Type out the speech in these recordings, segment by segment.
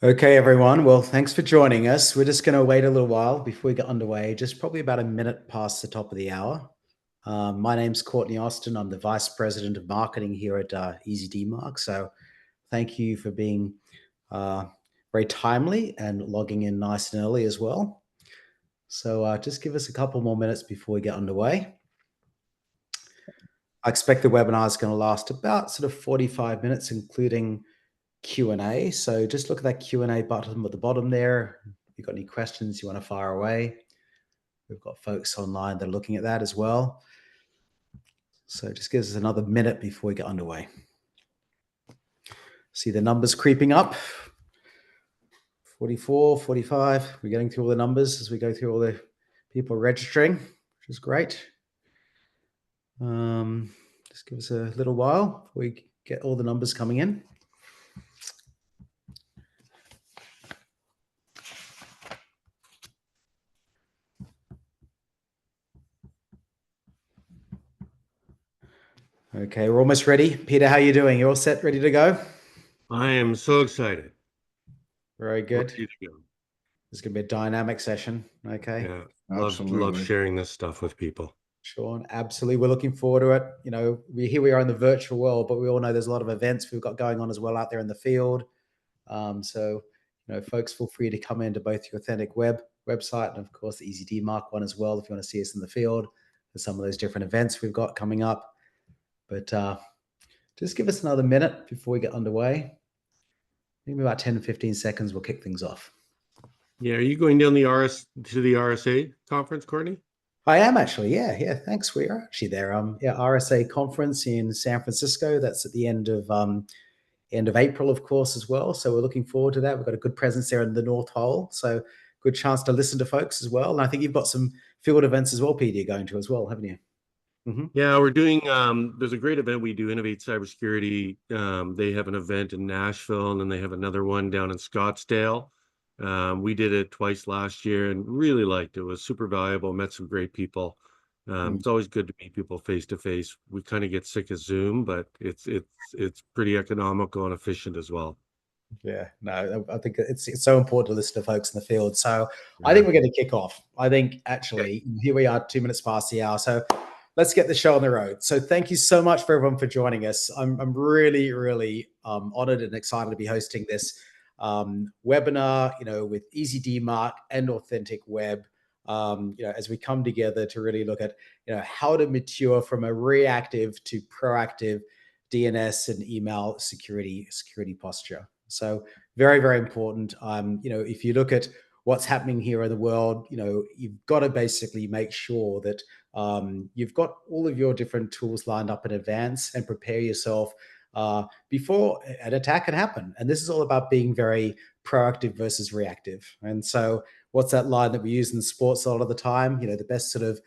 Okay, everyone. Well, thanks for joining us. We're just going to wait a little while before we get underway, just probably about a minute past the top of the hour. My name's Courtney Austin. I'm the Vice President of Marketing here at EasyDMARC. So thank you for being very timely and logging in nice and early as well. So just give us a couple more minutes before we get underway. I expect the webinar is going to last about sort of 45 minutes, including Q&A. So just look at that Q&A button at the bottom there. If you've got any questions you want to fire away, we've got folks online that are looking at that as well. So just give us another minute before we get underway. See the numbers creeping up. 44, 45. We're getting through all the numbers as we go through all the people registering, which is great. Just give us a little while before we get all the numbers coming in. Okay, we're almost ready. Peter, how are you doing? You all set, ready to go? I am so excited. Very good. Ready to go. It's going to be a dynamic session. Okay. Yeah, love sharing this stuff with people. Sean, absolutely. We're looking forward to it. You know, here we are in the virtual world, but we all know there's a lot of events we've got going on as well out there in the field. So, you know, folks, feel free to come into both your Authentic Web website and, of course, the EasyDMARC one as well if you want to see us in the field. There's some of those different events we've got coming up. But just give us another minute before we get underway. Maybe about 10 to 15 seconds, we'll kick things off. Yeah, are you going down the to the RSA conference, Courtney? I am actually, yeah. Thanks. We are actually there. RSA conference in San Francisco. That's at the end of April, of course, as well. So we're looking forward to that. We've got a good presence there in the North Hole. So good chance to listen to folks as well. And I think you've got some field events as well, Peter, you're going to as well, haven't you? Mm-hmm. Yeah, we're doing, there's a great event we do, Innovate Cybersecurity. They have an event in Nashville, and then they have another one down in Scottsdale. We did it twice last year and really liked it. It was super valuable, met some great people. It's always good to meet people face to face. We kind of get sick of Zoom, but it's pretty economical and efficient as well. Yeah, no, I think it's so important to listen to folks in the field. So I think we're going to kick off. I think actually here we are 2 minutes past the hour. So let's get the show on the road. So thank you so much for everyone for joining us. I'm really, really honored and excited to be hosting this webinar, you know, with EasyDMARC and Authentic Web, you know, as we come together to really look at, you know, how to mature from a reactive to proactive DNS and email security posture. So very, very important. You know, if you look at what's happening here in the world, you know, you've got to basically make sure that you've got all of your different tools lined up in advance and prepare yourself before an attack can happen. And this is all about being very proactive versus reactive. And so what's that line that we use in sports a lot of the time? You know, the best sort of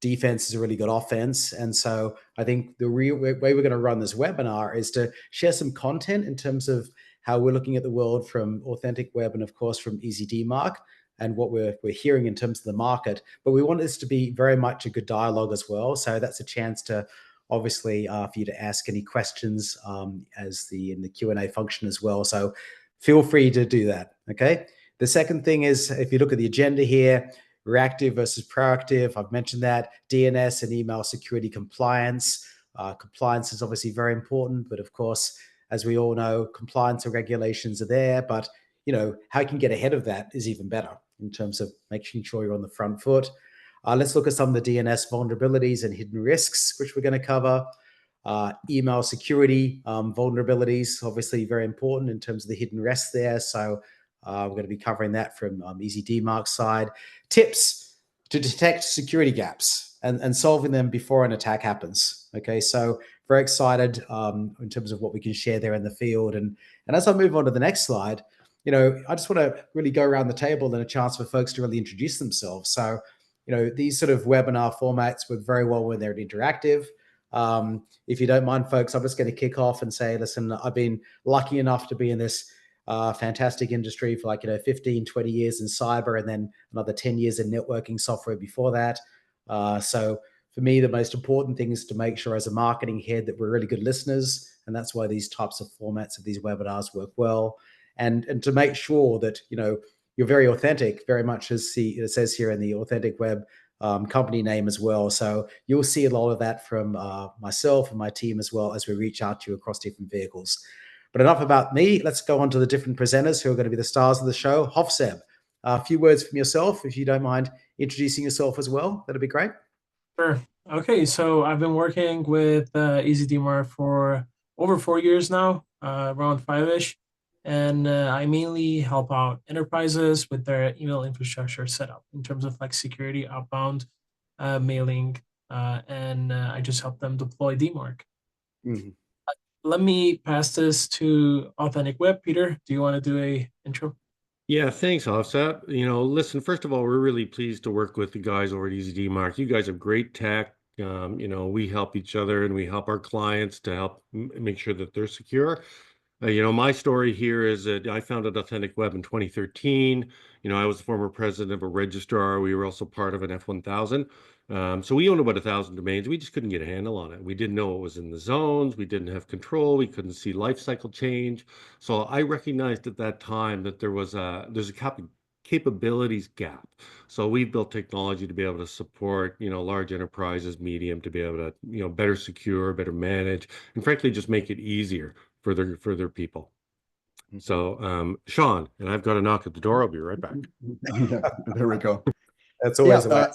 defense is a really good offense. And so I think the way we're going to run this webinar is to share some content in terms of how we're looking at the world from Authentic Web and, of course, from EasyDMARC and what we're hearing in terms of the market. But we want this to be very much a good dialogue as well. So that's a chance to obviously for you to ask any questions in the Q&A function as well. So feel free to do that, okay? The second thing is, if you look at the agenda here, reactive versus proactive, I've mentioned that, DNS and email security compliance. Compliance is obviously very important, but of course, as we all know, compliance and regulations are there, but you know, how you can get ahead of that is even better in terms of making sure you're on the front foot. Let's look at some of the DNS vulnerabilities and hidden risks, which we're going to cover. Email security vulnerabilities, obviously very important in terms of the hidden risks there. So we're going to be covering that from EasyDMARC's side. Tips to detect security gaps and solving them before an attack happens. Okay, so very excited in terms of what we can share there in the field. And as I move on to the next slide, you know, I just want to really go around the table and a chance for folks to really introduce themselves. So, you know, these sort of webinar formats work very well when they're interactive. If you don't mind, folks, I'm just going to kick off and say, listen, I've been lucky enough to be in this fantastic industry for 15, 20 years in cyber, and then another 10 years in networking software before that. So for me, the most important thing is to make sure as a marketing head that we're really good listeners. And that's why these types of formats of these webinars work well. And to make sure that, you're very authentic, very much as it says here in the Authentic Web company name as well. So you'll see a lot of that from myself and my team as well as we reach out to you across different vehicles. But enough about me. Let's go on to the different presenters who are going to be the stars of the show. Hofseb, a few words from yourself, if you don't mind introducing yourself as well. That'd be great. Sure. Okay, so I've been working with EasyDMARC for over 4 years now, around five-ish. And I mainly help out enterprises with their email infrastructure setup in terms of like security, outbound mailing, and I just help them deploy DMARC. Mm-hmm. Let me pass this to Authentic Web. Peter, do you want to do a intro? Yeah, thanks, Offset. Listen, first of all, we're really pleased to work with the guys over at EasyDMARC. You guys have great tech. We help each other and we help our clients to help make sure that they're secure. My story here is that I founded Authentic Web in 2013. I was the former president of a registrar. We were also part of an F1000. So we owned about 1,000 domains. We just couldn't get a handle on it. We didn't know what was in the zones. We didn't have control. We couldn't see life cycle change. So I recognized at that time that there's a capabilities gap. So we built technology to be able to support, large enterprises, medium, to be able to, better secure, better manage, and frankly, just make it easier for their people. So, Sean, and I've got to knock at the door. I'll be right back. Yeah, there we go. That's always a way.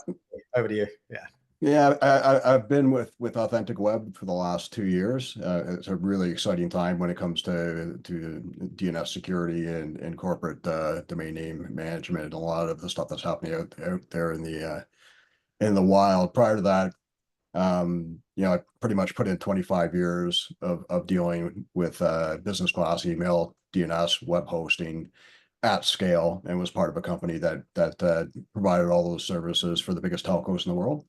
Over to you. Yeah. Yeah, I've been with Authentic Web for the last 2 years. It's a really exciting time when it comes to DNS security and corporate domain name management and a lot of the stuff that's happening out there in the wild. Prior to that, I pretty much put in 25 years of dealing with business class email, DNS, web hosting at scale, and was part of a company that provided all those services for the biggest telcos in the world.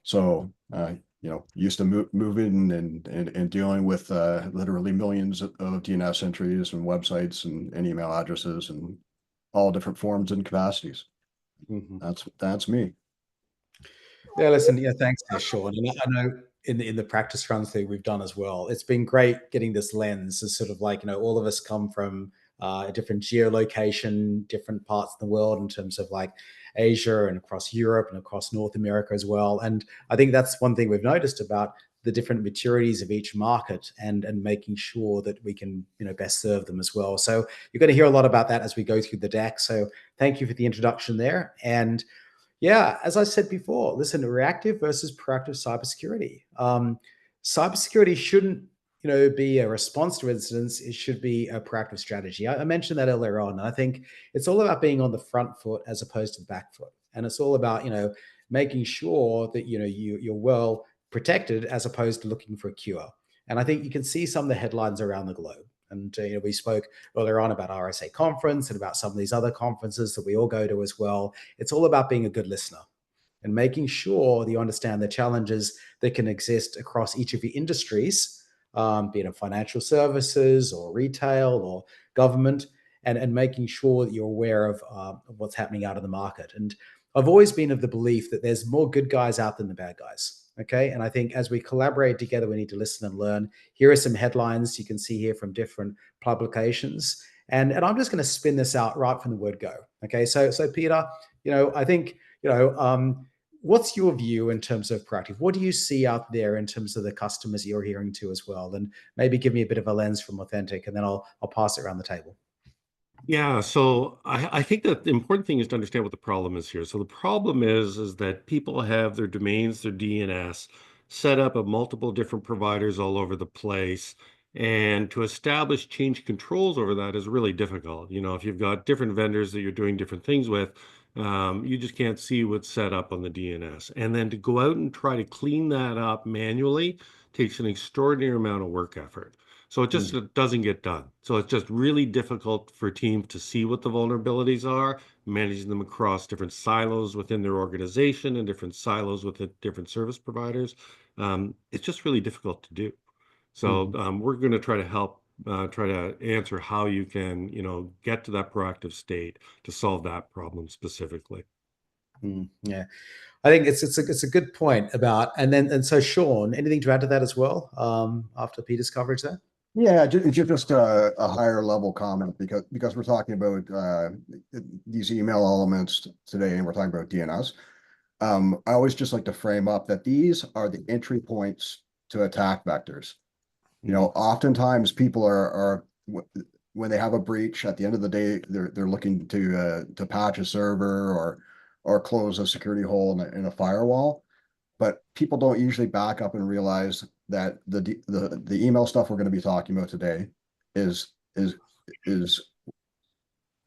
So, used to moving and dealing with literally millions of DNS entries and websites and email addresses and all different forms and capacities. Mm-hmm. That's me. Yeah, listen, thanks, Sean. And I know in the practice runs that we've done as well, it's been great getting this lens as sort of like, all of us come from a different geolocation, different parts of the world in terms of like Asia and across Europe and across North America as well. And I think that's one thing we've noticed about the different maturities of each market and making sure that we can, best serve them as well. So you're going to hear a lot about that as we go through the deck. So thank you for the introduction there. And yeah, as I said before, listen, reactive versus proactive cybersecurity. Cybersecurity shouldn't, be a response to incidents. It should be a proactive strategy. I mentioned that earlier on. And I think it's all about being on the front foot as opposed to the back foot. And it's all about, making sure that, you're well protected as opposed to looking for a cure. And I think you can see some of the headlines around the globe. And we spoke earlier on about RSA conference and about some of these other conferences that we all go to as well. It's all about being a good listener and making sure that you understand the challenges that can exist across each of your industries, be it in financial services or retail or government, and making sure that you're aware of what's happening out in the market. And I've always been of the belief that there's more good guys out than the bad guys. Okay. And I think as we collaborate together, we need to listen and learn. Here are some headlines you can see here from different publications. And I'm just going to spin this out right from the word go. Okay. So Peter, I think, what's your view in terms of proactive? What do you see out there in terms of the customers you're hearing to as well? And maybe give me a bit of a lens from Authentic, and then I'll pass it around the table. Yeah, so I think that the important thing is to understand what the problem is here. So the problem is that people have their domains, their DNS set up at multiple different providers all over the place. And to establish change controls over that is really difficult. If you've got different vendors that you're doing different things with, you just can't see what's set up on the DNS. And then to go out and try to clean that up manually takes an extraordinary amount of work effort. So it just doesn't get done. So it's just really difficult for teams to see what the vulnerabilities are, managing them across different silos within their organization and different silos with different service providers. It's just really difficult to do. So we're going to try to help, try to answer how you can, get to that proactive state to solve that problem specifically. Yeah, I think it's a good point about, and so Sean, anything to add to that as well? After Peter's coverage there. Yeah, just a higher level comment, because we're talking about these email elements today, and we're talking about DNS. I always just like to frame up that these are the entry points to attack vectors. You know, oftentimes people are when they have a breach, at the end of the day, they're looking to patch a server or close a security hole in a firewall. But people don't usually back up and realize that the email stuff we're going to be talking about today is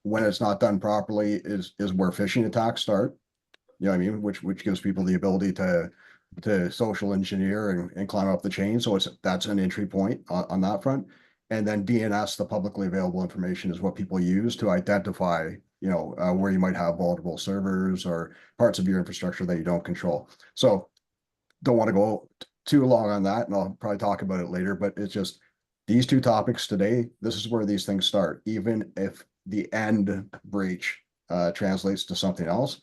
when it's not done properly is where phishing attacks start. You know what I mean? Which gives people the ability to social engineer and climb up the chain. So that's an entry point on that front. And then DNS, the publicly available information, is what people use to identify, where you might have vulnerable servers or parts of your infrastructure that you don't control. So don't want to go too long on that, and I'll probably talk about it later, but it's just these two topics today, this is where these things start, even if the end breach translates to something else.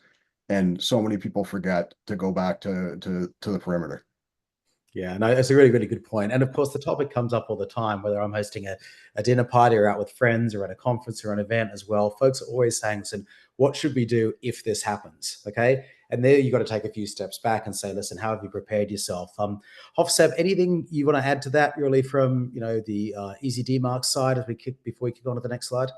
And so many people forget to go back to the perimeter. Yeah, no, it's a really, really good point. And of course, the topic comes up all the time, whether I'm hosting a dinner party or out with friends or at a conference or an event as well. Folks are always saying, listen, what should we do if this happens? Okay. And there you got to take a few steps back and say, listen, how have you prepared yourself? Hofseb, anything you want to add to that really from, the EasyDMARC side before we kick on to the next slide?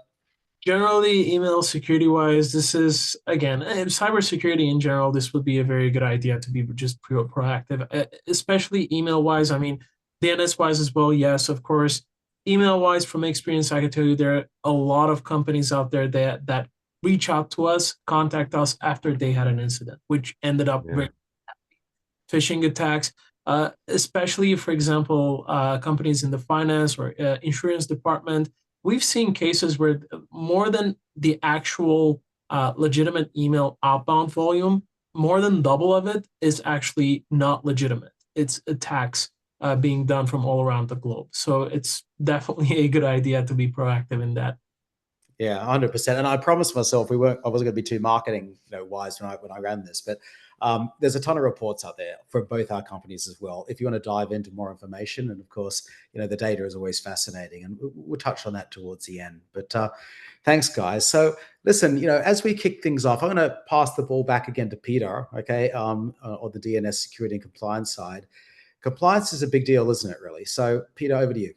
Generally, email security wise, this is, again, cybersecurity in general, this would be a very good idea to be just proactive, especially email wise. I mean, DNS wise as well. Yes, of course. Email wise, from experience, I can tell you there are a lot of companies out there that reach out to us, contact us after they had an incident, which ended up very phishing attacks, especially, for example, companies in the finance or insurance department. We've seen cases where more than the actual legitimate email outbound volume, more than double of it is actually not legitimate. It's attacks being done from all around the globe. So it's definitely a good idea to be proactive in that. Yeah, 100%. And I promised myself I wasn't going to be too marketing wise when I ran this, but there's a ton of reports out there for both our companies as well. If you want to dive into more information, and of course, the data is always fascinating, and we'll touch on that towards the end. But thanks, guys. So listen, as we kick things off, I'm going to pass the ball back again to Peter, okay, on the DNS security and compliance side. Compliance is a big deal, isn't it, really? So Peter, over to you.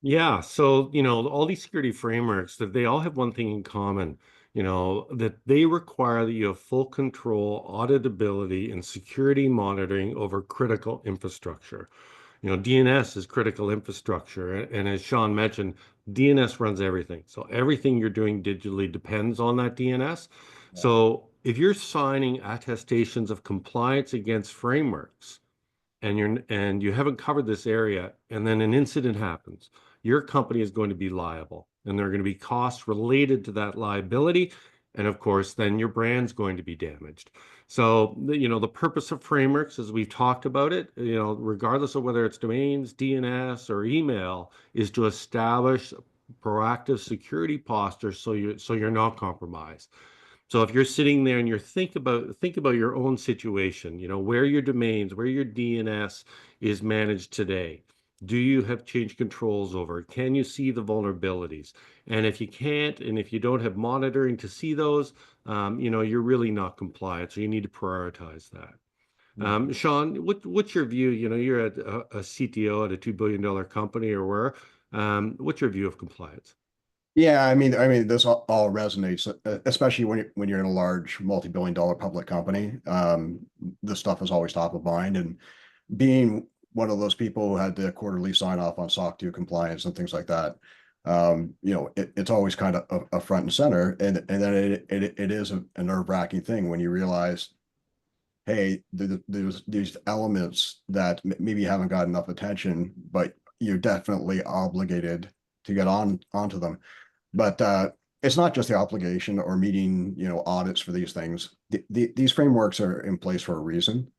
Yeah. So, all these security frameworks, that they all have one thing in common, that they require that you have full control, auditability, and security monitoring over critical infrastructure. DNS is critical infrastructure. And as Sean mentioned, DNS runs everything. So everything you're doing digitally depends on that DNS. Yeah. So if you're signing attestations of compliance against frameworks, and you haven't covered this area, and then an incident happens, your company is going to be liable, and there are going to be costs related to that liability. And of course, then your brand's going to be damaged. So, the purpose of frameworks, as we've talked about it, regardless of whether it's domains, DNS, or email, is to establish proactive security posture so you're not compromised. So if you're sitting there and you're think about your own situation, where your domains, where your DNS is managed today. Do you have change controls over it? Can you see the vulnerabilities? And if you can't, and if you don't have monitoring to see those, you're really not compliant. So you need to prioritize that. Sean, what's your view? You're a CTO at a $2 billion company or where. What's your view of compliance? Yeah, I mean, this all resonates, especially when you're in a large multi-billion-dollar public company. This stuff is always top of mind, and being one of those people who had to quarterly sign off on SOC 2 compliance and things like that, it's always kind of a front and center, and then it is a nerve-wracking thing when you realize, hey, there's these elements that maybe haven't got enough attention, but you're definitely obligated to get onto them. But it's not just the obligation or meeting, audits for these things. These frameworks are in place for a reason.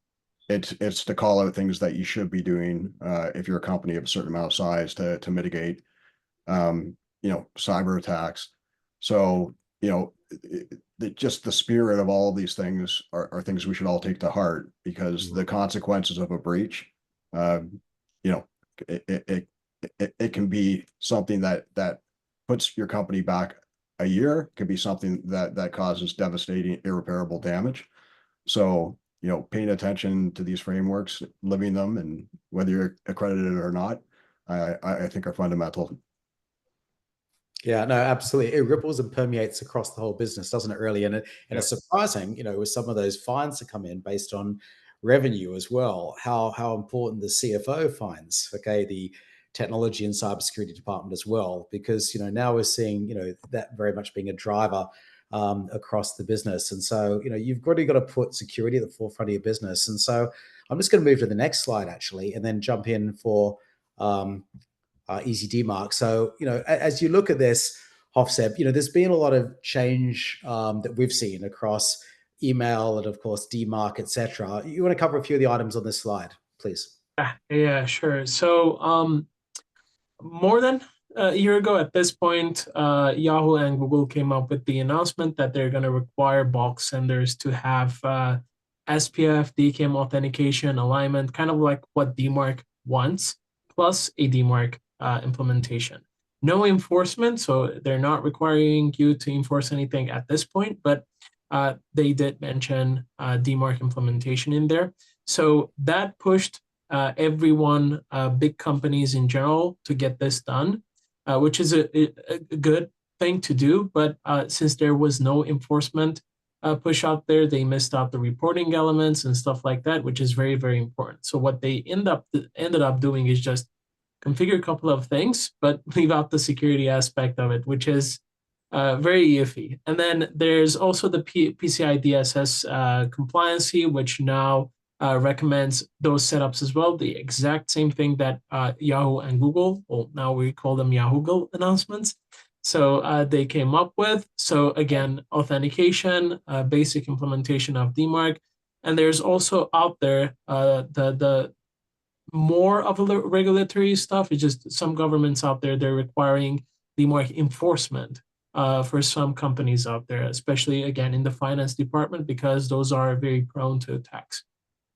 It's to call out things that you should be doing if you're a company of a certain amount of size to mitigate, cyber attacks. So you know, just the spirit of all of these things are things we should all take to heart, because the consequences of a breach, you know, it can be something that puts your company back a year. It could be something that causes devastating, irreparable damage. So, you know, paying attention to these frameworks, living them, and whether you're accredited or not, I think are fundamental. Yeah, no, absolutely. It ripples and permeates across the whole business, doesn't it, really? And it's surprising, you know, with some of those fines that come in based on revenue as well, how important the CFO finds, okay, the technology and cybersecurity department as well, because, you know, now we're seeing, you know, that very much being a driver across the business. And so, you know, you've really got to put security at the forefront of your business. And so I'm just going to move to the next slide, actually, and then jump in for EasyDMARC. So, you know, as you look at this, Hofseb, you know, there's been a lot of change that we've seen across email and, of course, DMARC, etc. You want to cover a few of the items on this slide, please? Yeah, sure. So, more than a year ago at this point, Yahoo and Google came up with the announcement that they're going to require bulk senders to have SPF, DKIM authentication, alignment, kind of like what DMARC wants, plus a DMARC implementation. No enforcement, so they're not requiring you to enforce anything at this point, but they did mention DMARC implementation in there. So that pushed everyone, big companies in general, to get this done, which is a good thing to do. But since there was no enforcement push out there, they missed out the reporting elements and stuff like that, which is very, very important. So what they ended up doing is just configure a couple of things, but leave out the security aspect of it, which is very iffy. And then there's also the PCI DSS compliancy, which now recommends those setups as well. The exact same thing that Yahoo and Google, well, now we call them Yahoo Google announcements. So they came up with. So again, authentication, basic implementation of DMARC. And there's also out there the more of a regulatory stuff. It's just some governments out there, they're requiring DMARC enforcement for some companies out there, especially again in the finance department, because those are very prone to attacks.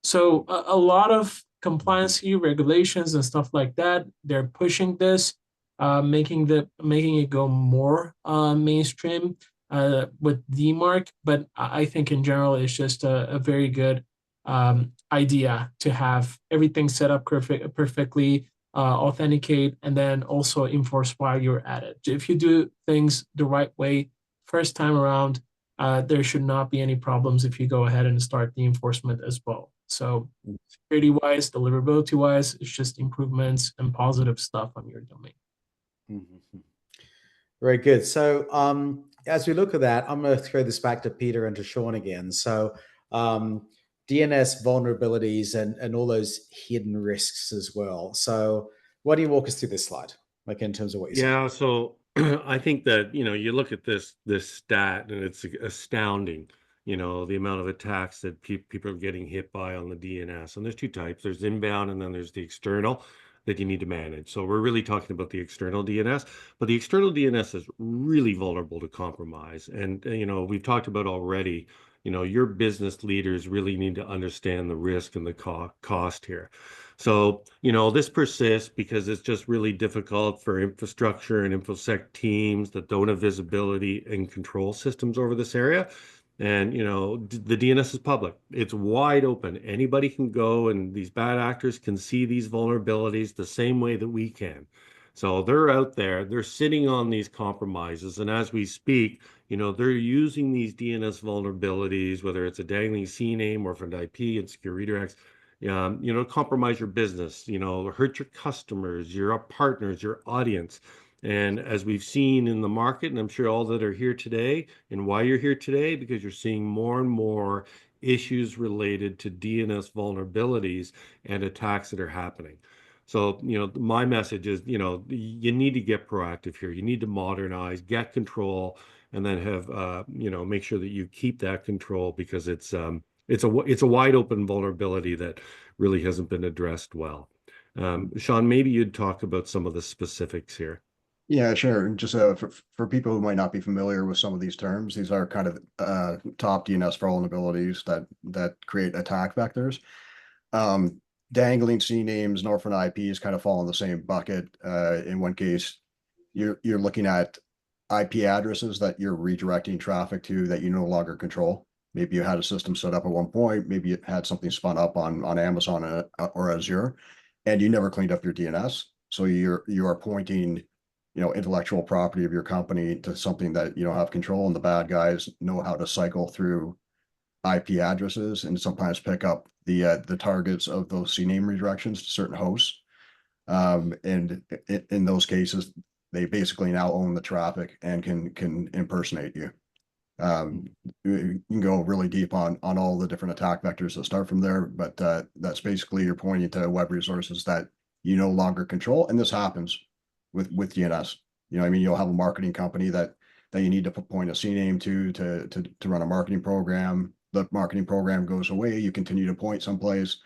So a lot of compliancy regulations and stuff like that, they're pushing this, making it go more mainstream with DMARC. But I think in general, it's just a very good idea to have everything set up perfectly, authenticate, and then also enforce while you're at it. If you do things the right way first time around, there should not be any problems if you go ahead and start the enforcement as well. So security-wise, deliverability-wise, it's just improvements and positive stuff on your domain. Mm-hmm. Very good. So as we look at that, I'm going to throw this back to Peter and to Sean again. So DNS vulnerabilities and all those hidden risks as well. So why don't you walk us through this slide, like in terms of what you see? Yeah, so I think that, you know, you look at this stat and it's astounding, you know, the amount of attacks that people are getting hit by on the DNS. And there's two types. There's inbound and then there's the external that you need to manage. So we're really talking about the external DNS, but the external DNS is really vulnerable to compromise. And, you know, we've talked about already, you know, your business leaders really need to understand the risk and the cost here. So, you know, this persists because it's just really difficult for infrastructure and InfoSec teams that don't have visibility and control systems over this area. And, you know, the DNS is public. It's wide open. Anybody can go, and these bad actors can see these vulnerabilities the same way that we can. So they're out there, they're sitting on these compromises. And as we speak, you know, they're using these DNS vulnerabilities, whether it's a dangling CNAME or from IP and secure redirects, you know, compromise your business, you know, hurt your customers, your partners, your audience. And as we've seen in the market, and I'm sure all that are here today, and why you're here today, because you're seeing more and more issues related to DNS vulnerabilities and attacks that are happening. So, you know, my message is, you know, you need to get proactive here. You need to modernize, get control, and then have, you know, make sure that you keep that control, because it's a wide open vulnerability that really hasn't been addressed well. Sean, maybe you'd talk about some of the specifics here. Yeah, sure. And just for people who might not be familiar with some of these terms, these are kind of top DNS vulnerabilities that create attack vectors. Um, Dangling CNAMEs and orphan IPs kind of fall in the same bucket. In one case, you're looking at IP addresses that you're redirecting traffic to that you no longer control. Maybe you had a system set up at one point, maybe you had something spun up on Amazon or Azure, and you never cleaned up your DNS. So you are pointing, intellectual property of your company to something that you don't have control, and the bad guys know how to cycle through IP addresses and sometimes pick up the targets of those CNAME redirections to certain hosts. And in those cases, they basically now own the traffic and can impersonate you. You can go really deep on all the different attack vectors that start from there, but that's basically you're pointing to web resources that you no longer control, and this happens with DNS. I mean, you'll have a marketing company that you need to point a CNAME to run a marketing program. The marketing program goes away. You continue to point someplace,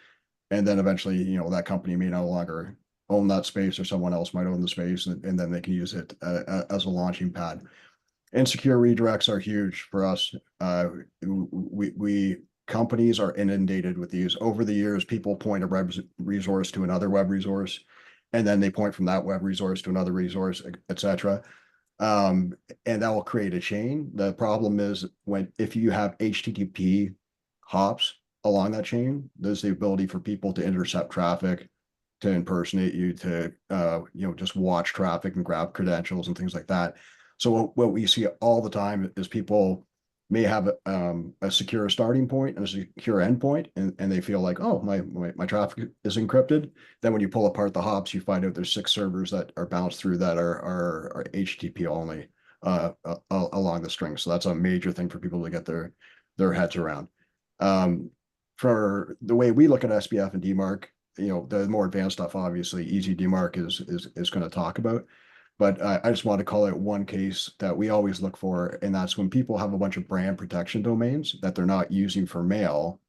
and then eventually, that company may no longer own that space, or someone else might own the space, and then they can use it as a launching pad. Insecure redirects are huge for us. We companies are inundated with these. Over the years, people point a web resource to another web resource, and then they point from that web resource to another resource, etc. And that will create a chain. The problem is if you have HTTP hops along that chain, there's the ability for people to intercept traffic, to impersonate you, to just watch traffic and grab credentials and things like that. So what we see all the time is people may have a secure starting point and a secure endpoint, and they feel like, oh, my traffic is encrypted. Then when you pull apart the hops, you find out there's 6 servers that are bounced through that are HTTP only along the string. So that's a major thing for people to get their heads around. For the way we look at SPF and DMARC, the more advanced stuff, obviously, EasyDMARC is going to talk about. But I just want to call out one case that we always look for, and that's when people have a bunch of brand protection domains that they're not using for mail.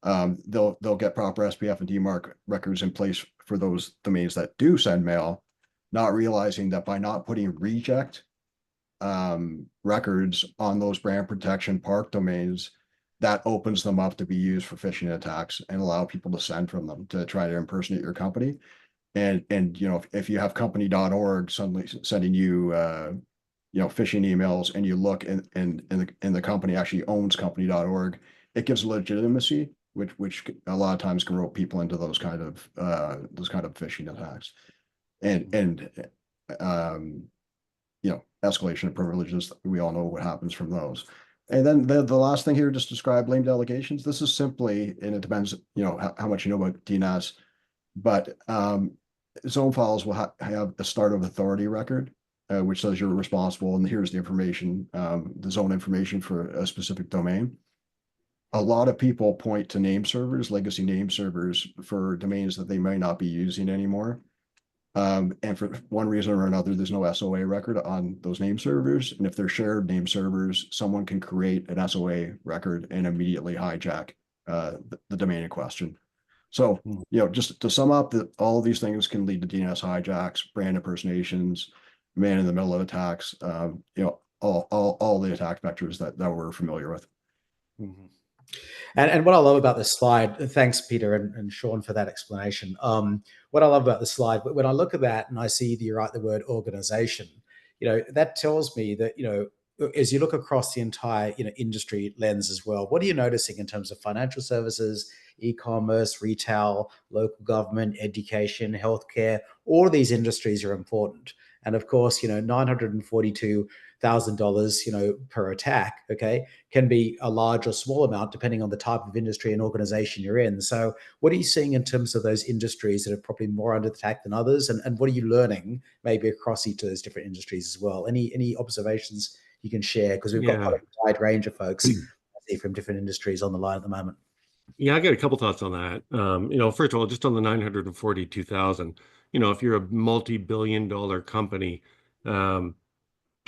They'll get proper SPF and DMARC records in place for those domains that do send mail, not realizing that by not putting reject records on those brand protection park domains, that opens them up to be used for phishing attacks and allow people to send from them to try to impersonate your company. And if you have company.org suddenly sending you phishing emails, and you look and the company actually owns company.org, it gives legitimacy, which a lot of times can rope people into those kind of phishing attacks. And escalation of privileges, we all know what happens from those. And then the last thing here, just describe blamed allegations. This is simply, and it depends, how much you know about DNS, but zone files will have a start of authority record, which says you're responsible, and here's the information, the zone information for a specific domain. A lot of people point to name servers, legacy name servers, for domains that they may not be using anymore. And for one reason or another, there's no SOA record on those name servers. And if they're shared name servers, someone can create an SOA record and immediately hijack the domain in question. So, just to sum up, that all of these things can lead to DNS hijacks, brand impersonations, man in the middle of attacks, all the attack vectors that we're familiar with. Mm-hmm. And what I love about this slide, thanks, Peter and Sean, for that explanation. What I love about the slide, when I look at that and I see you write the word organization, that tells me that, as you look across the entire, industry lens as well, what are you noticing in terms of financial services, e-commerce, retail, local government, education, healthcare? All of these industries are important. And of course, $942,000, per attack, okay, can be a large or small amount depending on the type of industry and organization you're in. So what are you seeing in terms of those industries that are probably more under attack than others? And what are you learning maybe across each of those different industries as well? Any observations you can share? Because we've got quite a wide range of folks from different industries on the line at the moment. Yeah, I got a couple thoughts on that. First of all, just on the 942,000, if you're a multi-billion-dollar company, trying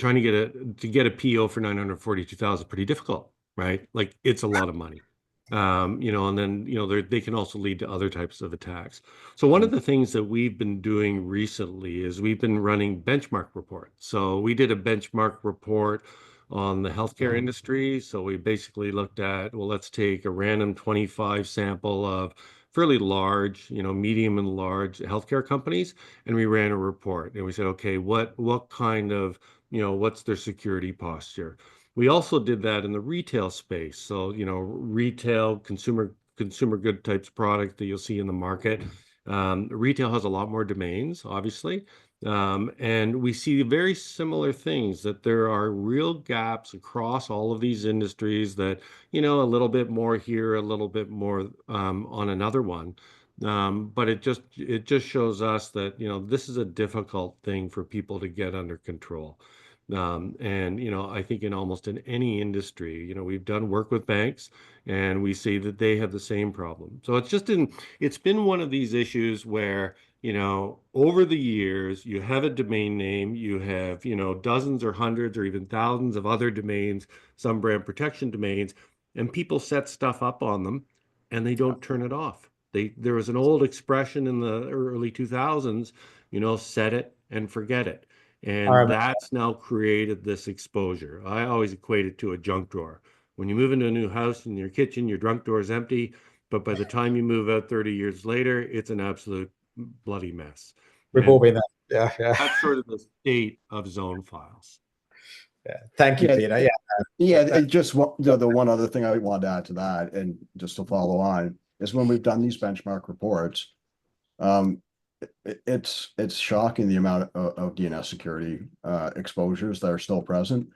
to get a PO for 942,000 is pretty difficult, right? Like, it's a lot of money. And then, they can also lead to other types of attacks. So one of the things that we've been doing recently is we've been running benchmark reports. So we did a benchmark report on the healthcare industry. So we basically looked at, well, let's take a random 25 sample of fairly large, medium and large healthcare companies, and we ran a report. And we said, okay, what kind of, what's their security posture? We also did that in the retail space. So, retail consumer good types of product that you'll see in the market. Retail has a lot more domains, obviously. And we see very similar things, that there are real gaps across all of these industries that, a little bit more here, a little bit more on another one. But it just shows us that, this is a difficult thing for people to get under control. And, I think in any industry, we've done work with banks, and we see that they have the same problem. So it's been one of these issues where, over the years, you have a domain name, you have, dozens or hundreds or even thousands of other domains, some brand protection domains, and people set stuff up on them and they don't turn it off. There was an old expression in the early 2000s, set it and forget it. And that's now created this exposure. I always equate it to a junk drawer. When you move into a new house, in your kitchen, your junk drawer is empty, but by the time you move out 30 years later, it's an absolute bloody mess. We've all been there. Yeah. That's sort of the state of zone files. Yeah. Thank you, Peter. Yeah. Just the one other thing I wanted to add to that, and just to follow on, is when we've done these benchmark reports, it's shocking the amount of DNS security exposures that are still present,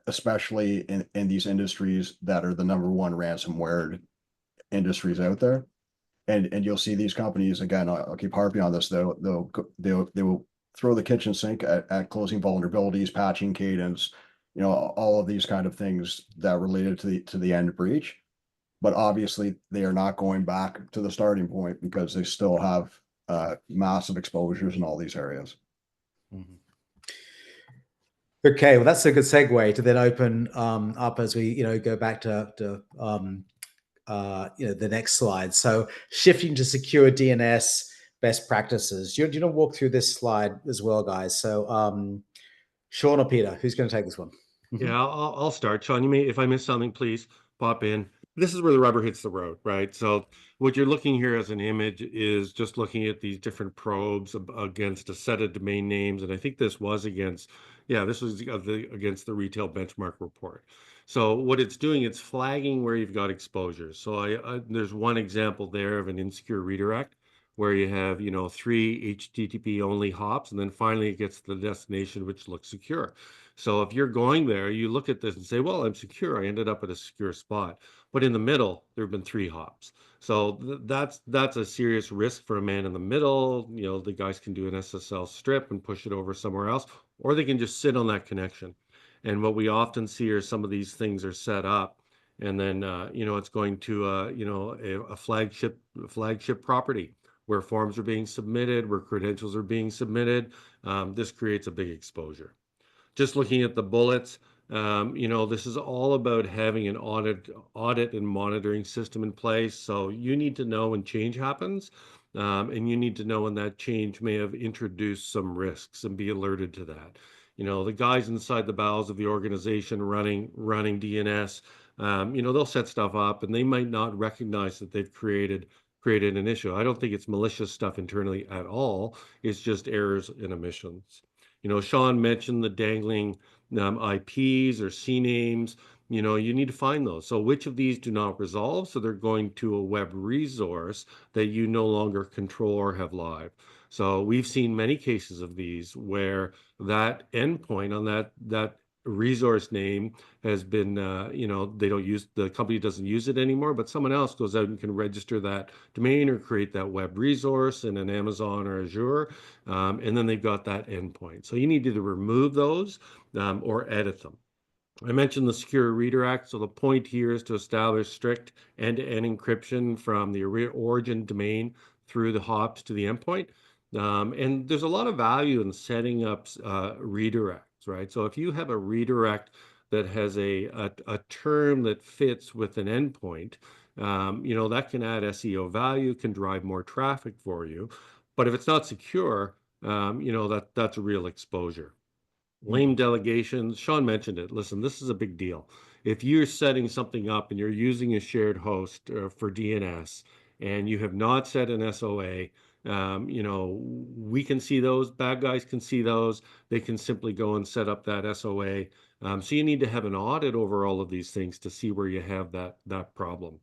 especially in these industries that are the #1 ransomware industries out there. And you'll see these companies, again, I'll keep harping on this, they will throw the kitchen sink at closing vulnerabilities, patching cadence, all of these kind of things that related to the end breach. But obviously they are not going back to the starting point because they still have massive exposures in all these areas. Okay, well, that's a good segue to then open up as we go back to the next slide. So shifting to secure DNS best practices. Do you want to walk through this slide as well, guys? So Sean or Peter, who's going to take this one? Yeah, I'll start. Sean, if I miss something, please pop in. This is where the rubber hits the road, right? So what you're looking here as an image is just looking at these different probes against a set of domain names. And I think this was against the retail benchmark report. So what it's doing, it's flagging where you've got exposures. So there's one example there of an insecure redirect where you have, 3 HTTP only hops, and then finally it gets to the destination, which looks secure. So if you're going there, you look at this and say, well, I'm secure. I ended up at a secure spot. But in the middle, there have been 3 hops. So that's a serious risk for a man in the middle. The guys can do an SSL strip and push it over somewhere else, or they can just sit on that connection. And what we often see are some of these things are set up, and then it's going to a flagship property where forms are being submitted, where credentials are being submitted. This creates a big exposure. Just looking at the bullets, this is all about having an audit and monitoring system in place. So you need to know when change happens, and you need to know when that change may have introduced some risks and be alerted to that. The guys inside the bowels of the organization running DNS, they'll set stuff up and they might not recognize that they've created an issue. I don't think it's malicious stuff internally at all. It's just errors and omissions. Sean mentioned the dangling IPs or CNAMEs. You need to find those. So which of these do not resolve? So they're going to a web resource that you no longer control or have live. So we've seen many cases of these where that endpoint on that resource name has been, the company doesn't use it anymore, but someone else goes out and can register that domain or create that web resource in an Amazon or Azure, and then they've got that endpoint. So you need to either remove those or edit them. I mentioned the secure redirect. So the point here is to establish strict end-to-end encryption from the origin domain through the hops to the endpoint. And there's a lot of value in setting up redirects, right? So if you have a redirect that has a term that fits with an endpoint, that can add SEO value, can drive more traffic for you. But if it's not secure, that's a real exposure. Lame delegations, Sean mentioned it. Listen, this is a big deal. If you're setting something up and you're using a shared host for DNS and you have not set an SOA, we can see those, bad guys can see those. They can simply go and set up that SOA. So you need to have an audit over all of these things to see where you have that problem.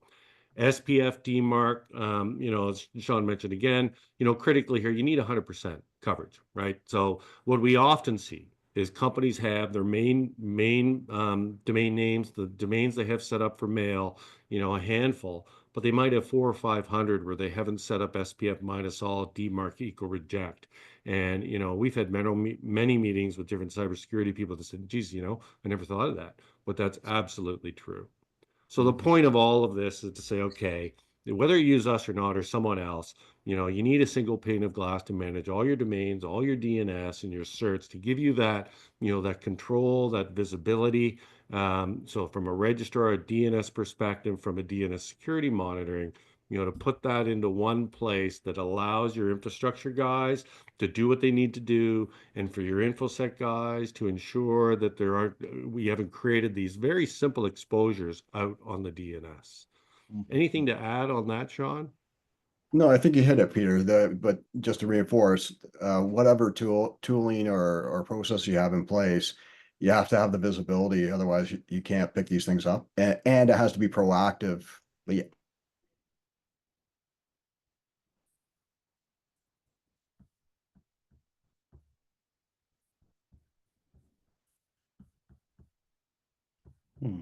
SPF, DMARC, as Sean mentioned again, critically here, you need 100% coverage, right? So what we often see is companies have their main domain names, the domains they have set up for mail, a handful, but they might have 400 or 500 where they haven't set up SPF minus all, DMARC equal reject. And, we've had many meetings with different cybersecurity people that said, geez, I never thought of that, but that's absolutely true. So the point of all of this is to say, okay, whether you use us or not, or someone else, you need a single pane of glass to manage all your domains, all your DNS and your certs to give you that, that control, that visibility. So from a registrar, a DNS perspective, from a DNS security monitoring, to put that into one place that allows your infrastructure guys to do what they need to do, and for your InfoSec guys to ensure that we haven't created these very simple exposures out on the DNS. Anything to add on that, Sean? No, I think you hit it, Peter. But just to reinforce, whatever tooling or process you have in place, you have to have the visibility. Otherwise, you can't pick these things up, and it has to be proactive.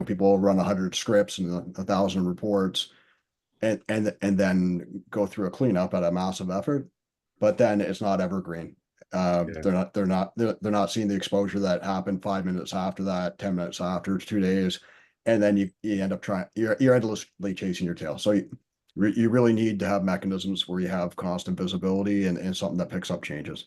People run 100 scripts and 1,000 reports, and then go through a cleanup at a massive effort, but then it's not evergreen. They're not seeing the exposure that happened 5 minutes after that, 10 minutes after, 2 days, and then you end up you're endlessly chasing your tail. So you really need to have mechanisms where you have constant visibility and something that picks up changes.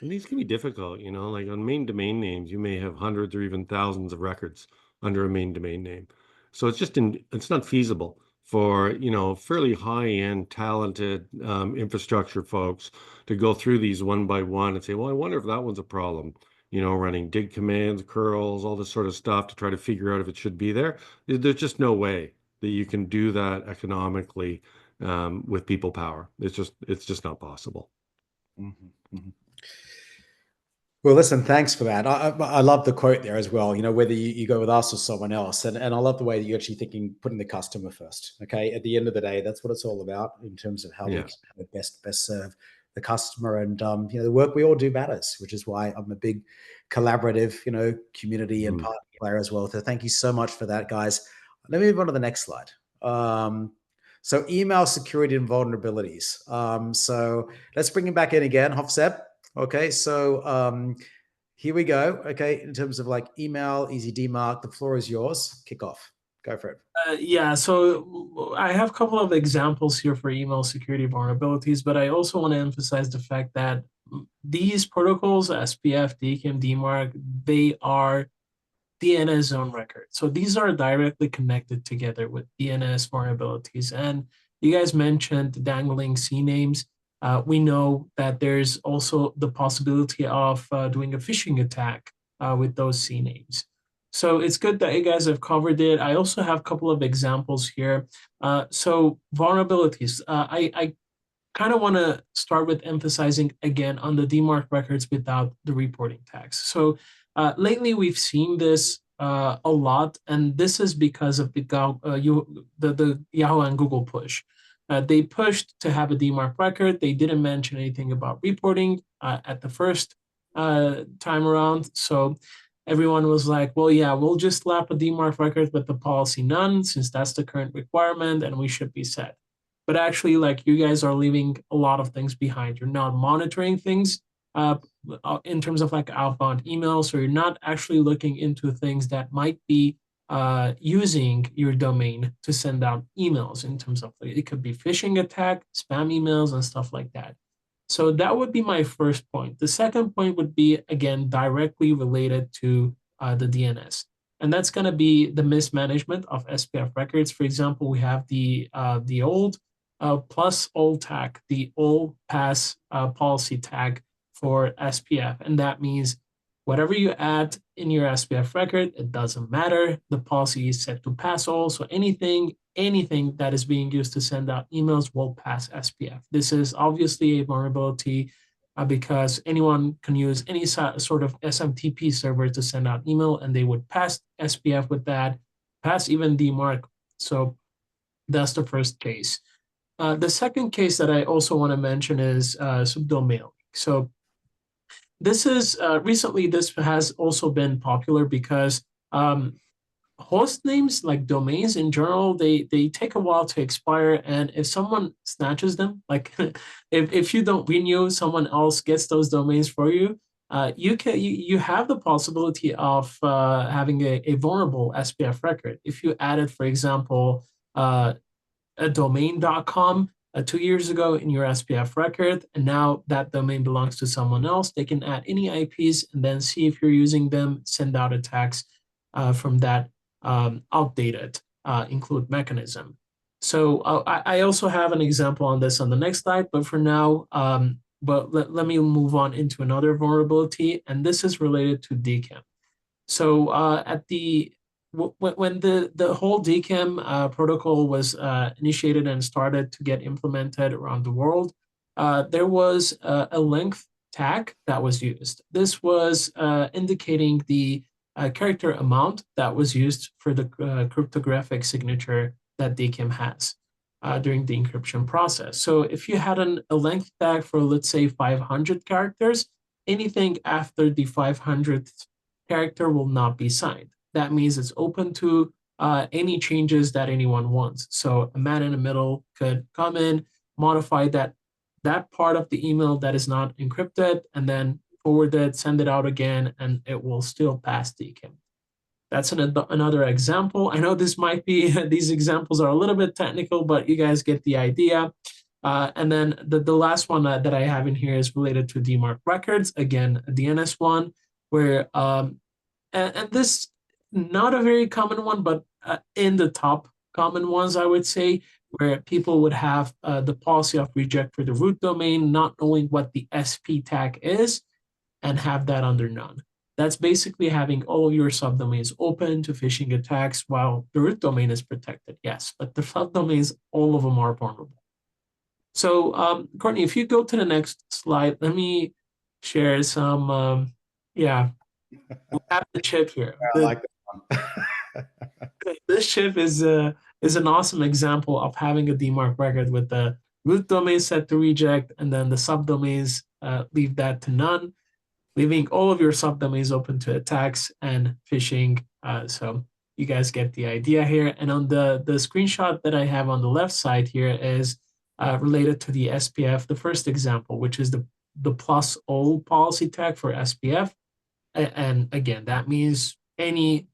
And these can be difficult, like on main domain names, you may have hundreds or even thousands of records under a main domain name. So it's not feasible for, fairly high-end, talented infrastructure folks to go through these one by one and say, well, I wonder if that one's a problem, running dig commands, curls, all this sort of stuff to try to figure out if it should be there. There's just no way that you can do that economically with people power. It's just not possible. Well, listen, thanks for that. I love the quote there as well, whether you go with us or someone else. And I love the way that you're actually putting the customer first. Okay. At the end of the day, that's what it's all about in terms of how we can best serve the customer. And, the work we all do matters, which is why I'm a big collaborative, community and partner player as well. So thank you so much for that, guys. Let me move on to the next slide. So email security and vulnerabilities. So let's bring him back in again, Hofseb. Okay, so here we go. Okay, in terms of like email, EasyDMARC, the floor is yours. Kick off. Go for it. Yeah, so I have a couple of examples here for email security vulnerabilities, but I also want to emphasize the fact that these protocols, SPF, DKIM, DMARC, they are DNS zone records. So these are directly connected together with DNS vulnerabilities. And you guys mentioned dangling CNAmes. We know that there's also the possibility of doing a phishing attack with those CNAmes. So it's good that you guys have covered it. I also have a couple of examples here. So vulnerabilities, I kind of want to start with emphasizing again on the DMARC records without the reporting tags. So lately we've seen this a lot, and this is because of the Yahoo and Google push. They pushed to have a DMARC record. They didn't mention anything about reporting at the first time around. So everyone was like, well, yeah, we'll just slap a DMARC record with the policy none, since that's the current requirement and we should be set. But actually, like, you guys are leaving a lot of things behind. You're not monitoring things in terms of like outbound emails, or you're not actually looking into things that might be using your domain to send out emails, in terms of it could be phishing attack, spam emails, and stuff like that. So that would be my first point. The second point would be, again, directly related to the DNS. And that's going to be the mismanagement of SPF records. For example, we have the old plus old tag, the old pass policy tag for SPF. And that means whatever you add in your SPF record, it doesn't matter. The policy is set to pass all. So anything that is being used to send out emails will pass SPF. This is obviously a vulnerability because anyone can use any sort of SMTP server to send out email, and they would pass SPF with that, pass even DMARC. So that's the first case. The second case that I also want to mention is subdomain. So this is recently, this has also been popular because host names, like domains in general, they take a while to expire. And if someone snatches them, like if you don't renew, someone else gets those domains for you. You have the possibility of having a vulnerable SPF record. If you added, for example, a domain.com 2 years ago in your SPF record, and now that domain belongs to someone else, they can add any IPs and then see if you're using them, send out attacks from that outdated include mechanism. So I also have an example on this on the next slide, but for now, but let me move on into another vulnerability, and this is related to DKIM. So when the whole DKIM protocol was initiated and started to get implemented around the world, there was a length tag that was used. This was indicating the character amount that was used for the cryptographic signature that DKIM has during the encryption process. So if you had a length tag for, let's say, 500 characters, anything after the 500th character will not be signed. That means it's open to any changes that anyone wants. So a man in the middle could come in, modify that part of the email that is not encrypted, and then forward it, send it out again, and it will still pass DKIM. That's another example. I know this might be, these examples are a little bit technical, but you guys get the idea. And then the last one that I have in here is related to DMARC records. Again, a DNS one, where, and this, not a very common one, but in the top common ones, I would say, where people would have the policy of reject for the root domain, not knowing what the SP tag is, and have that under none. That's basically having all of your subdomains open to phishing attacks while the root domain is protected, yes, but the subdomains, all of them are vulnerable. So, Courtney, if you go to the next slide, let me share some, yeah, we have the chip here. I like that one. This chip is an awesome example of having a DMARC record with the root domain set to reject, and then the subdomains leave that to none, leaving all of your subdomains open to attacks and phishing. So you guys get the idea here. And on the screenshot that I have on the left side here is related to the SPF, the first example, which is the plus all policy tag for SPF. And again, that means any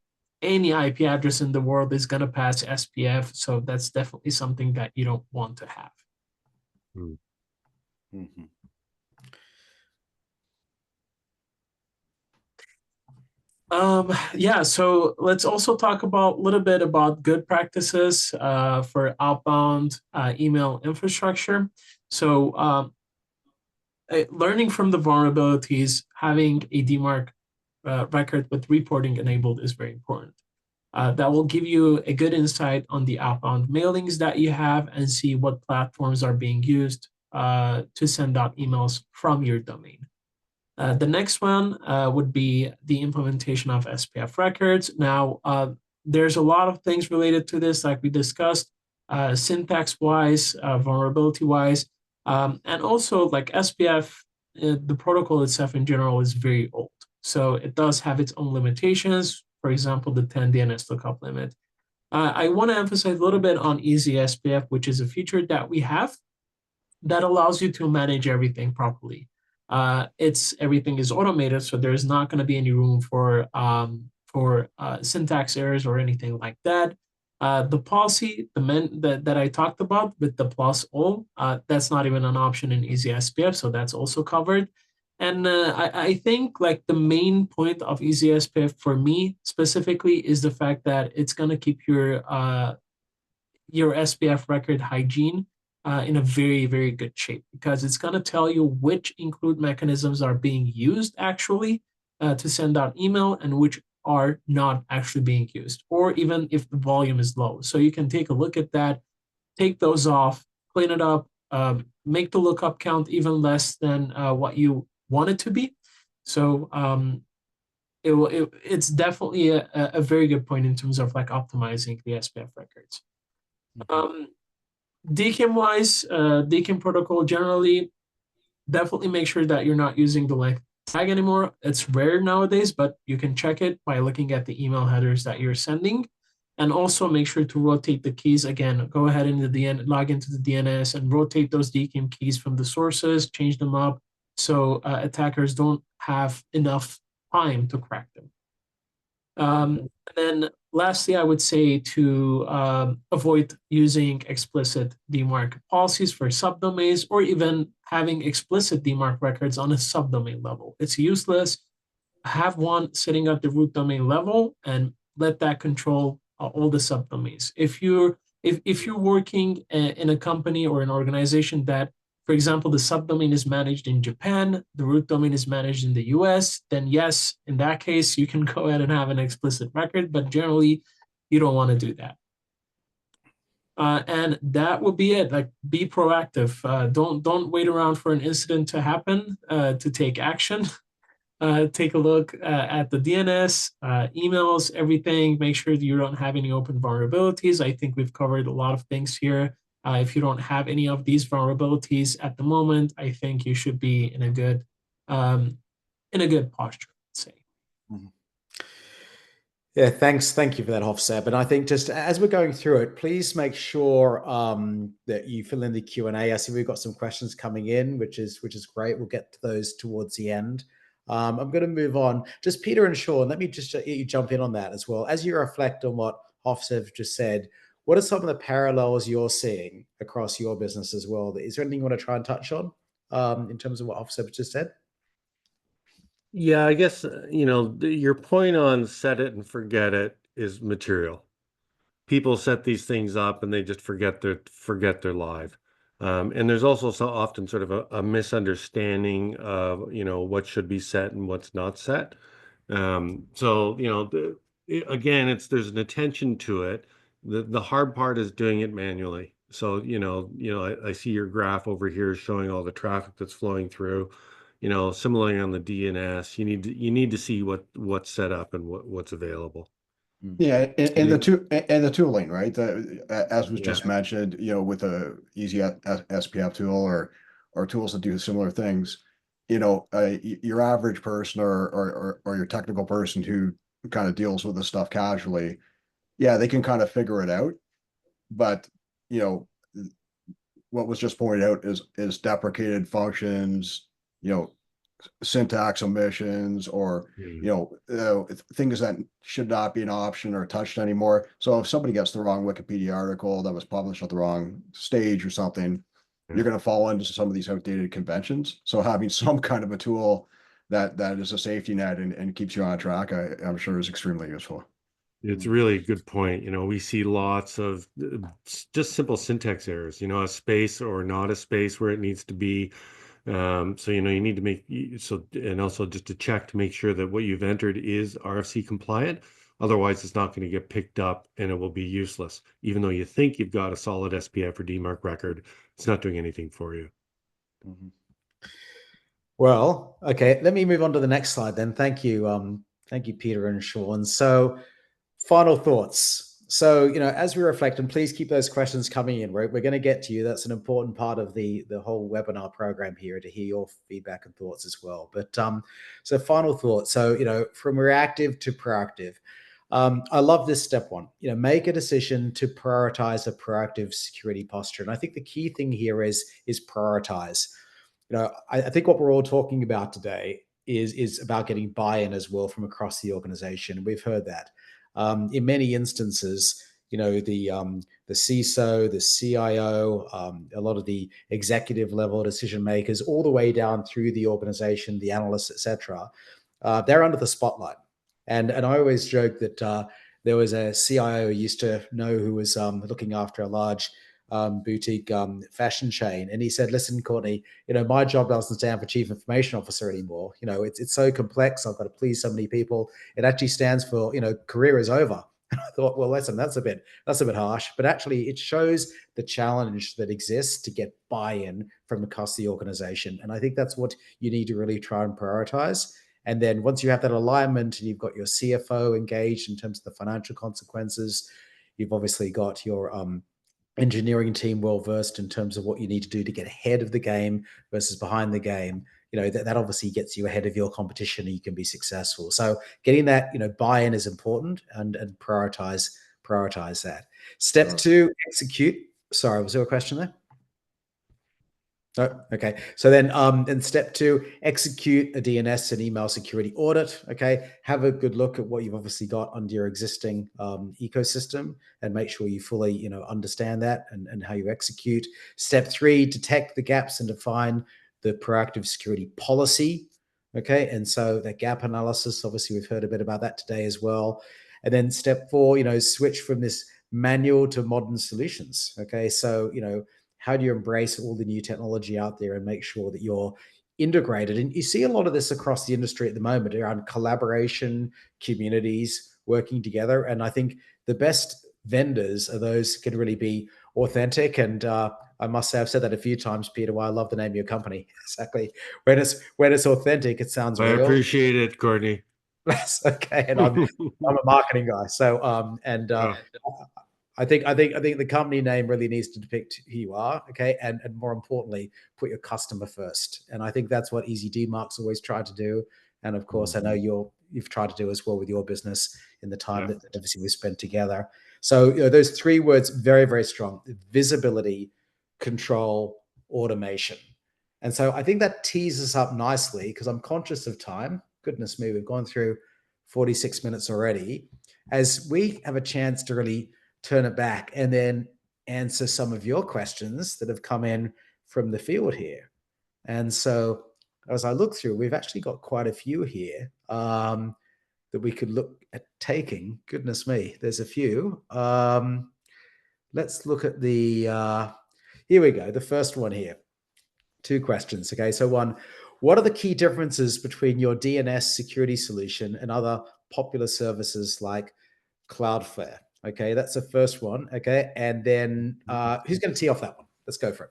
IP address in the world is going to pass SPF. So that's definitely something that you don't want to have. Mm-hmm. Yeah, so let's also talk about a little bit about good practices for outbound email infrastructure. So learning from the vulnerabilities, having a DMARC record with reporting enabled is very important. That will give you a good insight on the outbound mailings that you have and see what platforms are being used to send out emails from your domain. The next one would be the implementation of SPF records. Now, there's a lot of things related to this, like we discussed, syntax-wise, vulnerability-wise, and also like SPF, the protocol itself in general is very old. So it does have its own limitations, for example, the 10 DNS lookup limit. I want to emphasize a little bit on Easy SPF, which is a feature that we have that allows you to manage everything properly. Everything is automated, so there's not going to be any room for syntax errors or anything like that. The policy that I talked about with the plus all, that's not even an option in Easy SPF, so that's also covered. And I think like the main point of Easy SPF for me specifically is the fact that it's going to keep your SPF record hygiene in a very, very good shape, because it's going to tell you which include mechanisms are being used actually to send out email and which are not actually being used, or even if the volume is low. So you can take a look at that, take those off, clean it up, make the lookup count even less than what you want it to be. So it's definitely a very good point in terms of like optimizing the SPF records. DKIM wise, DKIM protocol generally, definitely make sure that you're not using the length tag anymore. It's rare nowadays, but you can check it by looking at the email headers that you're sending. And also make sure to rotate the keys. Again, go ahead into the log into the DNS and rotate those DKIM keys from the sources, change them up so attackers don't have enough time to crack them. And then lastly, I would say to avoid using explicit DMARC policies for subdomains, or even having explicit DMARC records on a subdomain level. It's useless. Have one sitting at the root domain level and let that control all the subdomains. If you're working in a company or an organization that, for example, the subdomain is managed in Japan, the root domain is managed in the US, then yes, in that case, you can go ahead and have an explicit record, but generally, you don't want to do that. And that will be it. Like, be proactive. Don't wait around for an incident to happen to take action. Take a look at the DNS, emails, everything. Make sure that you don't have any open vulnerabilities. I think we've covered a lot of things here. If you don't have any of these vulnerabilities at the moment, I think you should be in a good posture, let's say. Mm-hmm. Yeah, thanks. Thank you for that, Hofseb. And I think just as we're going through it, please make sure that you fill in the Q&A. I see we've got some questions coming in, which is great. We'll get to those towards the end. I'm going to move on. Just Peter and Sean, let me just you jump in on that as well. As you reflect on what Hofseb just said, what are some of the parallels you're seeing across your business as well? Is there anything you want to try and touch on in terms of what Hofseb just said? Yeah, I guess, your point on set it and forget it is material. People set these things up and they just forget they're live. And there's also so often sort of a misunderstanding of, what should be set and what's not set. So, again, there's an attention to it. The hard part is doing it manually. So, I see your graph over here showing all the traffic that's flowing through. Similarly on the DNS, you need to see what's set up and what's available. Yeah, and the tooling, right? As was just mentioned, with a easy SPF tool or tools that do similar things, your average person or your technical person who kind of deals with this stuff casually, yeah, they can kind of figure it out. But what was just pointed out is deprecated functions, syntax omissions, or things that should not be an option or touched anymore. So if somebody gets the wrong Wikipedia article that was published at the wrong stage or something, you're going to fall into some of these outdated conventions. So having some kind of a tool that is a safety net and keeps you on track, I'm sure is extremely useful. It's really a good point. We see lots of just simple syntax errors, a space or not a space where it needs to be. So, you need to make and also just to check to make sure that what you've entered is RFC compliant. Otherwise, it's not going to get picked up and it will be useless. Even though you think you've got a solid SPF or DMARC record, it's not doing anything for you. Mm-hmm. Well, okay, let me move on to the next slide then. Thank you. Thank you, Peter and Sean. So final thoughts. So, as we reflect, and please keep those questions coming in, right? We're going to get to you. That's an important part of the whole webinar program here, to hear your feedback and thoughts as well. But so final thoughts. So, from reactive to proactive. I love this step one. Make a decision to prioritize a proactive security posture. And I think the key thing here is prioritize. I think what we're all talking about today is about getting buy-in as well from across the organization. We've heard that. In many instances, the CISO, the CIO, a lot of the executive level decision makers, all the way down through the organization, the analysts, etc. They're under the spotlight. And I always joke that there was a CIO who used to know who was looking after a large boutique fashion chain. And he said, listen, Courtney, my job doesn't stand for chief information officer anymore. It's so complex. I've got to please so many people. It actually stands for, career is over. And I thought, well, listen, that's a bit harsh, but actually it shows the challenge that exists to get buy-in from across the organization. And I think that's what you need to really try and prioritize. And then once you have that alignment and you've got your CFO engaged in terms of the financial consequences, you've obviously got your engineering team well versed in terms of what you need to do to get ahead of the game versus behind the game. That obviously gets you ahead of your competition and you can be successful. So getting that buy-in is important, and prioritize that. Step 2, execute. Sorry, was there a question there? Oh, okay. So then in step 2, execute a DNS and email security audit. Okay. Have a good look at what you've obviously got under your existing ecosystem and make sure you fully, understand that and how you execute. Step 3, detect the gaps and define the proactive security policy. Okay. And so that gap analysis, obviously we've heard a bit about that today as well. And then step 4, switch from this manual to modern solutions. Okay. So, how do you embrace all the new technology out there and make sure that you're integrated? And you see a lot of this across the industry at the moment around collaboration, communities working together. And I think the best vendors are those who can really be authentic. And I must say, I've said that a few times, Peter, why I love the name of your company. Exactly. When it's authentic, it sounds real. I appreciate it, Courtney. That's okay. And I'm a marketing guy. So, I think the company name really needs to depict who you are, okay, and more importantly, put your customer first. And I think that's what EasyDMARC's always tried to do. And of course, I know you've tried to do as well with your business in the time that obviously we spent together. So those 3 words, very, very strong: visibility, control, automation. And so I think that tees us up nicely because I'm conscious of time. Goodness me, we've gone through 46 minutes already. As we have a chance to really turn it back and then answer some of your questions that have come in from the field here. And so as I look through, we've actually got quite a few here that we could look at taking. Goodness me, there's a few. Let's look at here we go. The first one here, 2 questions. Okay, so 1, what are the key differences between your DNS security solution and other popular services like Cloudflare? Okay, that's the first one. Okay, and then who's going to tee off that one? Let's go for it.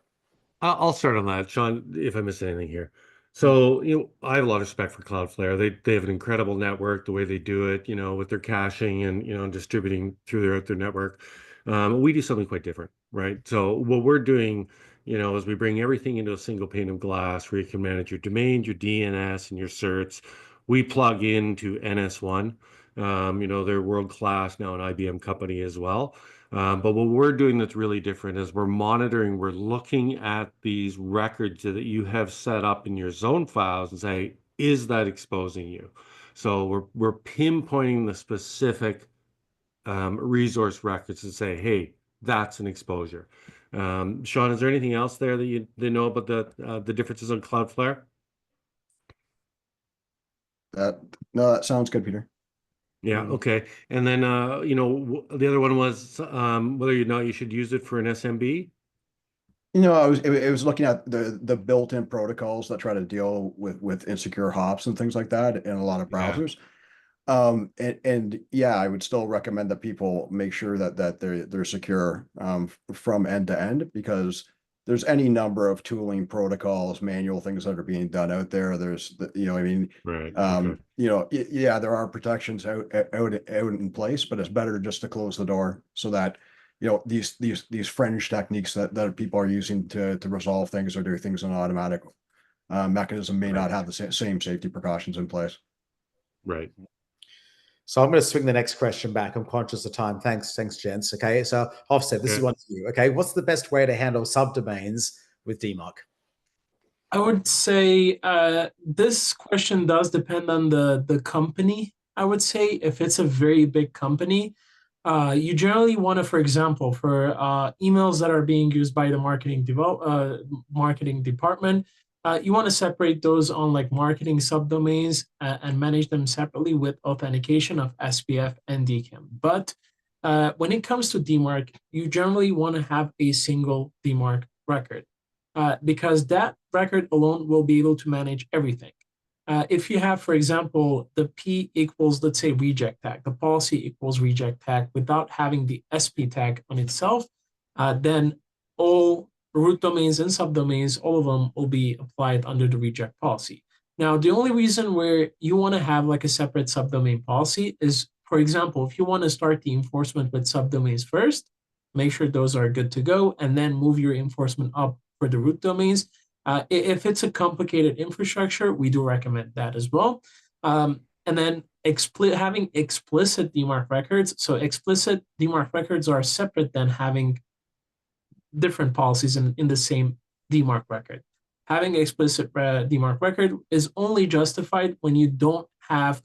I'll start on that, Sean, if I miss anything here. So, I have a lot of respect for Cloudflare. They have an incredible network, the way they do it, with their caching and, distributing throughout their network. We do something quite different, right? So what we're doing, is we bring everything into a single pane of glass where you can manage your domain, your DNS, and your certs. We plug into NS1. They're world-class now, an IBM company as well. But what we're doing that's really different is we're looking at these records that you have set up in your zone files and say, is that exposing you? So we're pinpointing the specific resource records and say, hey, that's an exposure. Sean, is there anything else there that you know about the differences on Cloudflare? No, that sounds good, Peter. Yeah. Okay. And then, the other one was whether or not you should use it for an SMB. It was looking at the built-in protocols that try to deal with insecure hops and things like that in a lot of browsers. And yeah, I would still recommend that people make sure that they're secure from end to end, because there's any number of tooling protocols, manual things that are being done out there. There's Right. Yeah, there are protections out in place, but it's better just to close the door so that these fringe techniques that people are using to resolve things or do things in an automatic mechanism may not have the same safety precautions in place. Right. So I'm going to swing the next question back. I'm conscious of time. Thanks, gents. Okay, so Offset, this is one for you. Okay, what's the best way to handle subdomains with DMARC? I would say this question does depend on the company. I would say if it's a very big company, You generally want to, for example, for emails that are being used by the marketing department, you want to separate those on like marketing subdomains and manage them separately with authentication of SPF and DKIM. But when it comes to DMARC, you generally want to have a single DMARC record because that record alone will be able to manage everything. If you have, for example, the P equals, let's say, reject tag, the policy equals reject tag without having the SP tag on itself, then all root domains and subdomains, all of them will be applied under the reject policy. Now, the only reason where you want to have like a separate subdomain policy is, for example, if you want to start the enforcement with subdomains first, make sure those are good to go, and then move your enforcement up for the root domains. If it's a complicated infrastructure, we do recommend that as well. And then having explicit DMARC records. So explicit DMARC records are separate than having different policies in the same DMARC record. Having explicit DMARC record is only justified when you don't have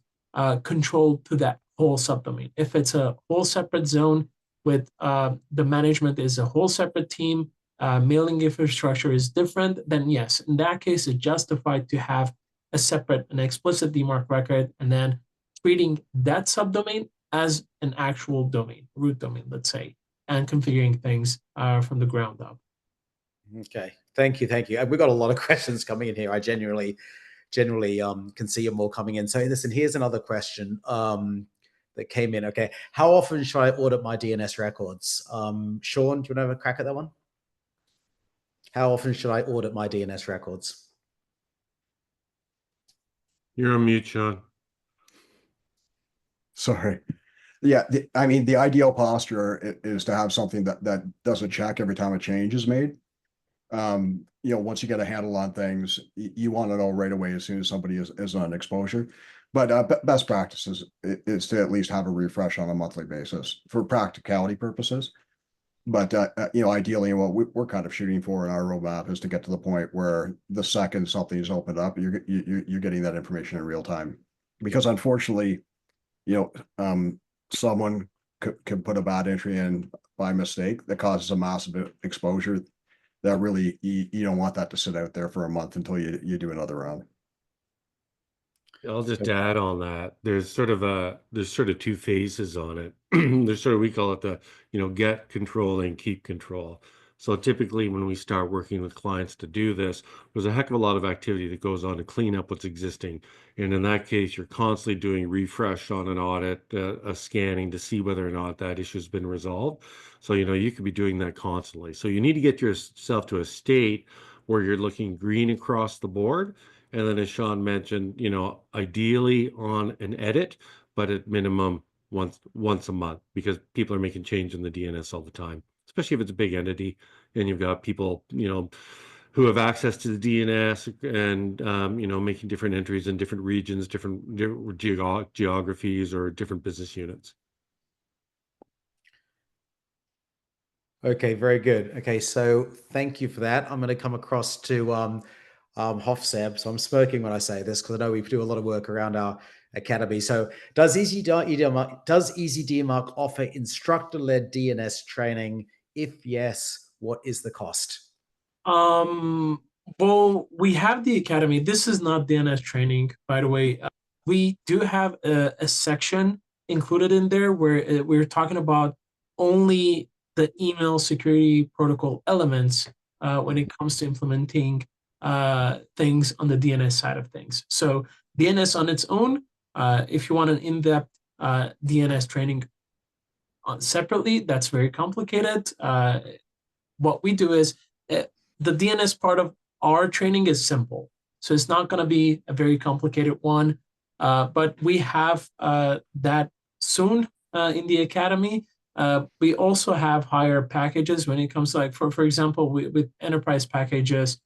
control to that whole subdomain. If it's a whole separate zone with the management is a whole separate team, mailing infrastructure is different, then yes, in that case, it's justified to have a separate and explicit DMARC record and then treating that subdomain as an actual domain, root domain, let's say, and configuring things from the ground up. Okay, thank you. We've got a lot of questions coming in here. I genuinely can see more coming in. So listen, here's another question that came in. Okay, how often should I audit my DNS records? Sean, do you want to have a crack at that one? How often should I audit my DNS records? You're on mute, Sean. Sorry. Yeah, I mean, the ideal posture is to have something that does a check every time a change is made. Once you get a handle on things, you want to know right away as soon as somebody is on exposure. But best practices is to at least have a refresh on a monthly basis for practicality purposes. But ideally, what we're kind of shooting for in our roadmap is to get to the point where the second something is opened up, you're getting that information in real time. Because unfortunately, someone can put a bad entry in by mistake that causes a massive exposure. That really you don't want that to sit out there for a month until you do another round. I'll just add on that. There's sort of two phases on it. There's sort of, we call it the, get control and keep control. So typically when we start working with clients to do this, there's a heck of a lot of activity that goes on to clean up what's existing. And in that case, you're constantly doing refresh on an audit, a scanning to see whether or not that issue has been resolved. So, you could be doing that constantly. So you need to get yourself to a state where you're looking green across the board. And then as Sean mentioned, ideally on an edit, but at minimum once a month, because people are making change in the DNS all the time, especially if it's a big entity and you've got people, who have access to the DNS and, making different entries in different regions, different geographies or different business units. Okay, very good. Okay, so thank you for that. I'm going to come across to Hofseb. So I'm smirking when I say this because I know we do a lot of work around our academy. So does EasyDMARC offer instructor-led DNS training? If yes, what is the cost? Well, we have the academy. This is not DNS training, by the way. We do have a section included in there where we're talking about only the email security protocol elements when it comes to implementing things on the DNS side of things. So DNS on its own, if you want an in-depth DNS training separately, that's very complicated. What we do is the DNS part of our training is simple. So it's not going to be a very complicated one, but we have that soon in the academy. We also have higher packages when it comes to, like, for example, with enterprise packages,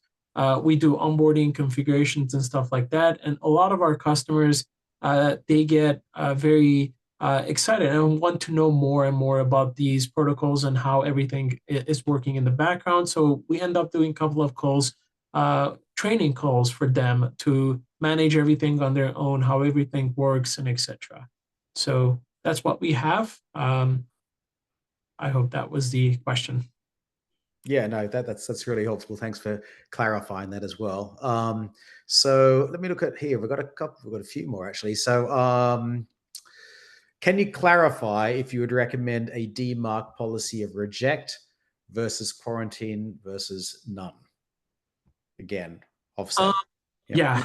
we do onboarding configurations and stuff like that. And a lot of our customers, they get very excited and want to know more and more about these protocols and how everything is working in the background. So we end up doing a couple of calls, training calls for them to manage everything on their own, how everything works and etc. So that's what we have. I hope that was the question. Yeah, no, that's really helpful. Thanks for clarifying that as well. So let me look at here. We've got a few more actually. So can you clarify if you would recommend a DMARC policy of reject versus quarantine versus none? Again, offset. Yeah.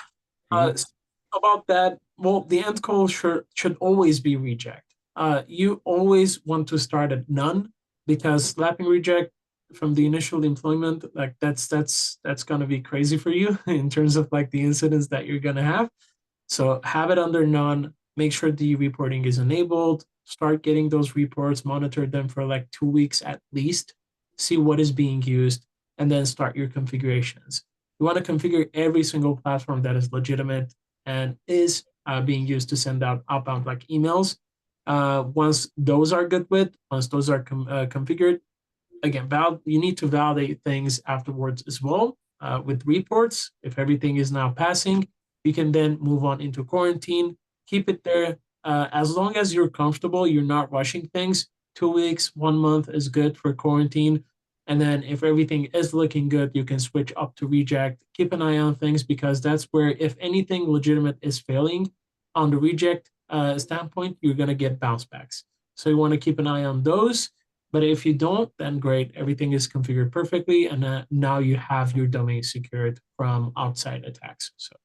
About that, well, the end goal should always be reject. You always want to start at none, because slapping reject from the initial deployment, like that's gonna be crazy for you in terms of like the incidents that you're gonna have. So have it under none. Make sure the reporting is enabled. Start getting those reports, monitor them for like 2 weeks at least, see what is being used, and then start your configurations. You want to configure every single platform that is legitimate and is being used to send out outbound like emails. Once those are once those are configured, again, you need to validate things afterwards as well with reports. If everything is now passing, you can then move on into quarantine, keep it there. As long as you're comfortable, you're not rushing things. 2 weeks, 1 month is good for quarantine. And then if everything is looking good, you can switch up to reject. Keep an eye on things, because that's where, if anything legitimate is failing on the reject standpoint, you're going to get bounce backs. So you want to keep an eye on those. But if you don't, then great, everything is configured perfectly, and now you have your domain secured from outside attacks. So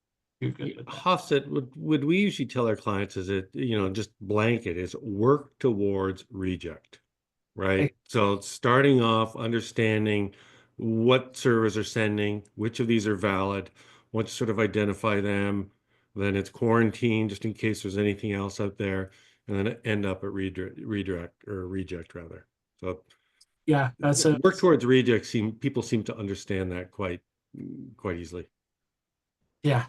you're good with that. Hofstad, would we usually tell our clients, is it, just blanket, is work towards reject, right? So starting off, understanding what servers are sending, which of these are valid, once you sort of identify them, then it's quarantine just in case there's anything else out there, and then end up at redirect or reject rather. So yeah, that's work towards reject. People seem to understand that quite easily. Yeah.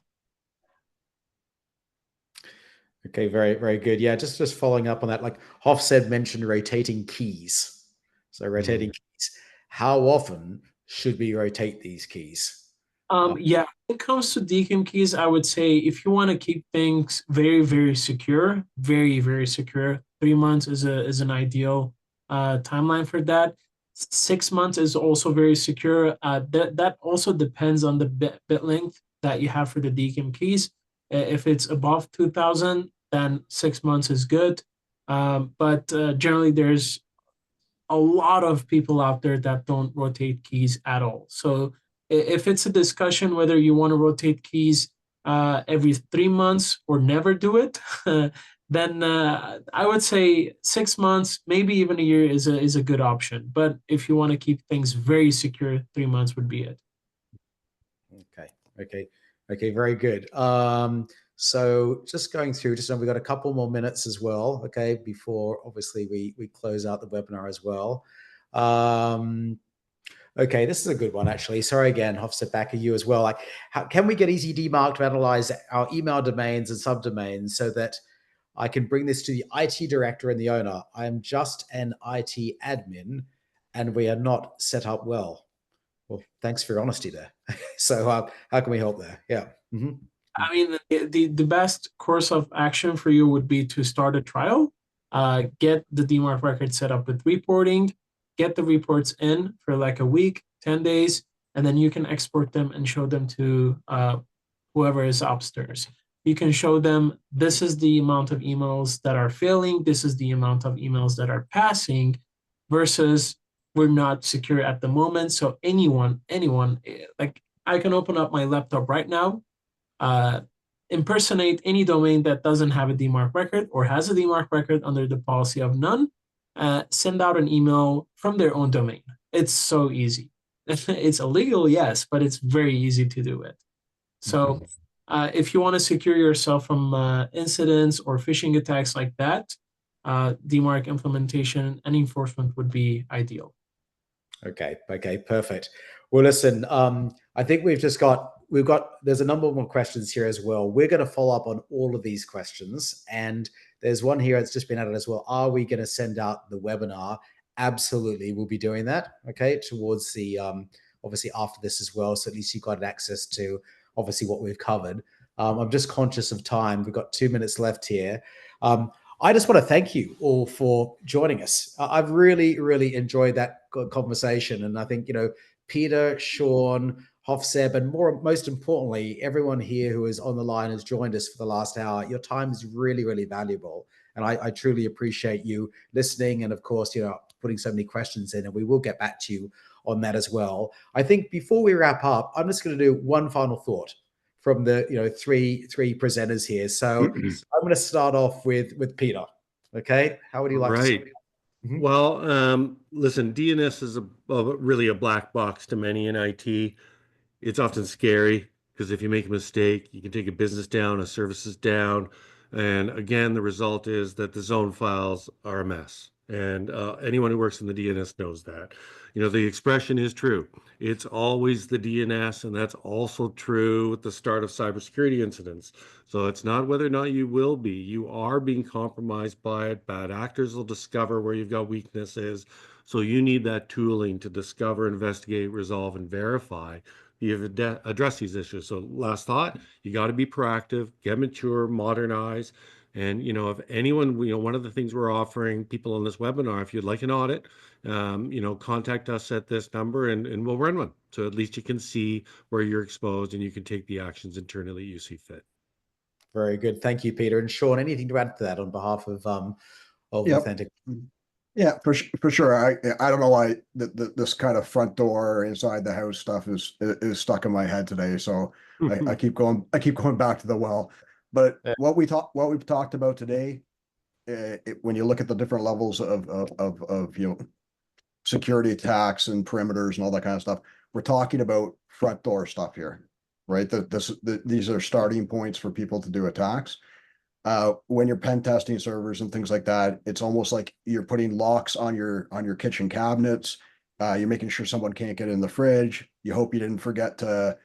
Okay, very, very good. Yeah, just following up on that, like Hofstad mentioned rotating keys. So rotating keys. How often should we rotate these keys? Yeah, when it comes to DKIM keys, I would say if you want to keep things very, very secure, very, very secure, 3 months is an ideal timeline for that. 6 months is also very secure. That also depends on the bit length that you have for the DKIM keys. If it's above 2,000, then 6 months is good. But generally, there's a lot of people out there that don't rotate keys at all. So if it's a discussion whether you want to rotate keys every 3 months or never do it, then I would say 6 months, maybe even a year is a good option. But if you want to keep things very secure, 3 months would be it. Okay, very good. So just going through, we've got a couple more minutes as well, okay, before obviously we close out the webinar as well. Okay, this is a good one actually. Sorry again, Hofstad, back at you as well. Like, how can we get EasyDMARC to analyze our email domains and subdomains so that I can bring this to the IT director and the owner? I am just an IT admin and we are not set up well. Well, thanks for your honesty there. So how can we help there? Yeah. I mean, the best course of action for you would be to start a trial, get the DMARC record set up with reporting, get the reports in for like a week, 10 days, and then you can export them and show them to whoever is upstairs. You can show them, this is the amount of emails that are failing, this is the amount of emails that are passing, versus we're not secure at the moment. So anyone, like I can open up my laptop right now, impersonate any domain that doesn't have a DMARC record or has a DMARC record under the policy of none, send out an email from their own domain. It's so easy. It's illegal, yes, but it's very easy to do it. So if you want to secure yourself from incidents or phishing attacks like that, DMARC implementation and enforcement would be ideal. Okay, perfect. Well, listen, I think there's a number more questions here as well. We're going to follow up on all of these questions. And there's one here that's just been added as well. Are we going to send out the webinar? Absolutely, we'll be doing that, okay, towards the, obviously after this as well. So at least you've got access to obviously what we've covered. I'm just conscious of time. We've got 2 minutes left here. I just want to thank you all for joining us. I've really, really enjoyed that conversation. And I think, Peter, Sean, Hofseb, and most importantly, everyone here who is on the line has joined us for the last hour. Your time is really, really valuable. And I truly appreciate you listening. And of course, putting so many questions in, and we will get back to you on that as well. I think before we wrap up, I'm just going to do one final thought from the three presenters here. So I'm going to start off with Peter. Okay, how would you like to start? Mm-hmm. Well, listen, DNS is really a black box to many in IT. It's often scary because if you make a mistake, you can take a business down, a services down, and again, the result is that the zone files are a mess. And anyone who works in the DNS knows that. The expression is true. It's always the DNS, and that's also true at the start of cybersecurity incidents. So it's not whether or not you will be. You are being compromised by it. Bad actors will discover where you've got weaknesses. So you need that tooling to discover, investigate, resolve, and verify you've addressed these issues. So last thought, you got to be proactive, get mature, modernize. And, if anyone, one of the things we're offering people on this webinar, if you'd like an audit, contact us at this number and we'll run one. So at least you can see where you're exposed and you can take the actions internally you see fit. Very good. Thank you, Peter. And Sean, anything to add to that on behalf of Authentic? Yeah, for sure. I don't know why this kind of front door inside the house stuff is stuck in my head today. So I keep going back to the well. But what we've talked about today, when you look at the different levels of security attacks and perimeters and all that kind of stuff, we're talking about front door stuff here, right? These are starting points for people to do attacks. When you're pen testing servers and things like that, it's almost like you're putting locks on your kitchen cabinets. You're making sure someone can't get in the fridge. You hope you didn't forget to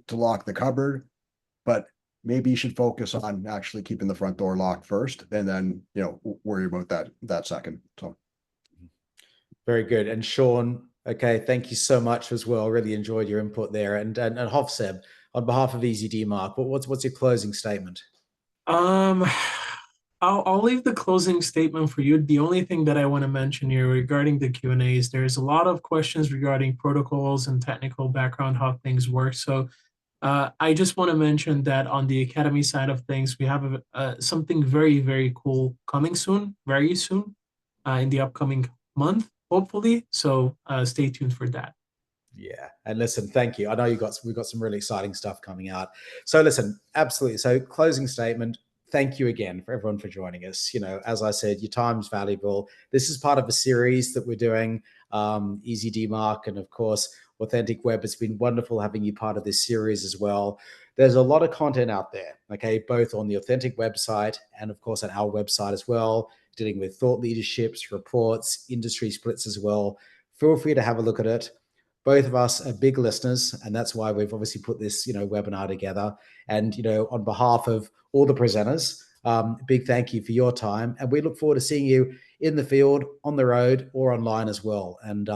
lock the cupboard, but maybe you should focus on actually keeping the front door locked first, and then worry about that second. So, very good. And Sean, okay, thank you so much as well. Really enjoyed your input there. And Hofseb, on behalf of EasyDMARC, what's your closing statement? I'll leave the closing statement for you. The only thing that I want to mention here regarding the Q&As, there's a lot of questions regarding protocols and technical background, how things work. So I just want to mention that on the Academy side of things, we have something very, very cool coming soon, very soon, in the upcoming month, hopefully. So stay tuned for that. Yeah. And listen, thank you. I know we've got some really exciting stuff coming out. So listen, absolutely. So closing statement. Thank you again for everyone for joining us. As I said, your time's valuable. This is part of a series that we're doing, EasyDMARC, and of course, Authentic Web. It's been wonderful having you part of this series as well. There's a lot of content out there, okay, both on the Authentic website and of course on our website as well, dealing with thought leaderships, reports, industry splits as well. Feel free to have a look at it. Both of us are big listeners, and that's why we've obviously put this, webinar together. And, on behalf of all the presenters, big thank you for your time. And we look forward to seeing you in the field, on the road, or online as well. And,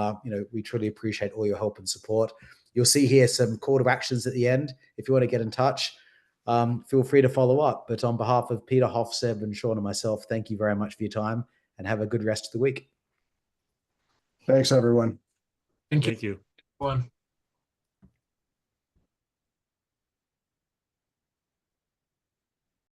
we truly appreciate all your help and support. You'll see here some call to actions at the end. If you want to get in touch, feel free to follow up. But on behalf of Peter, Hofseb, and Sean and myself, thank you very much for your time and have a good rest of the week. Thanks, everyone. Thank you. One.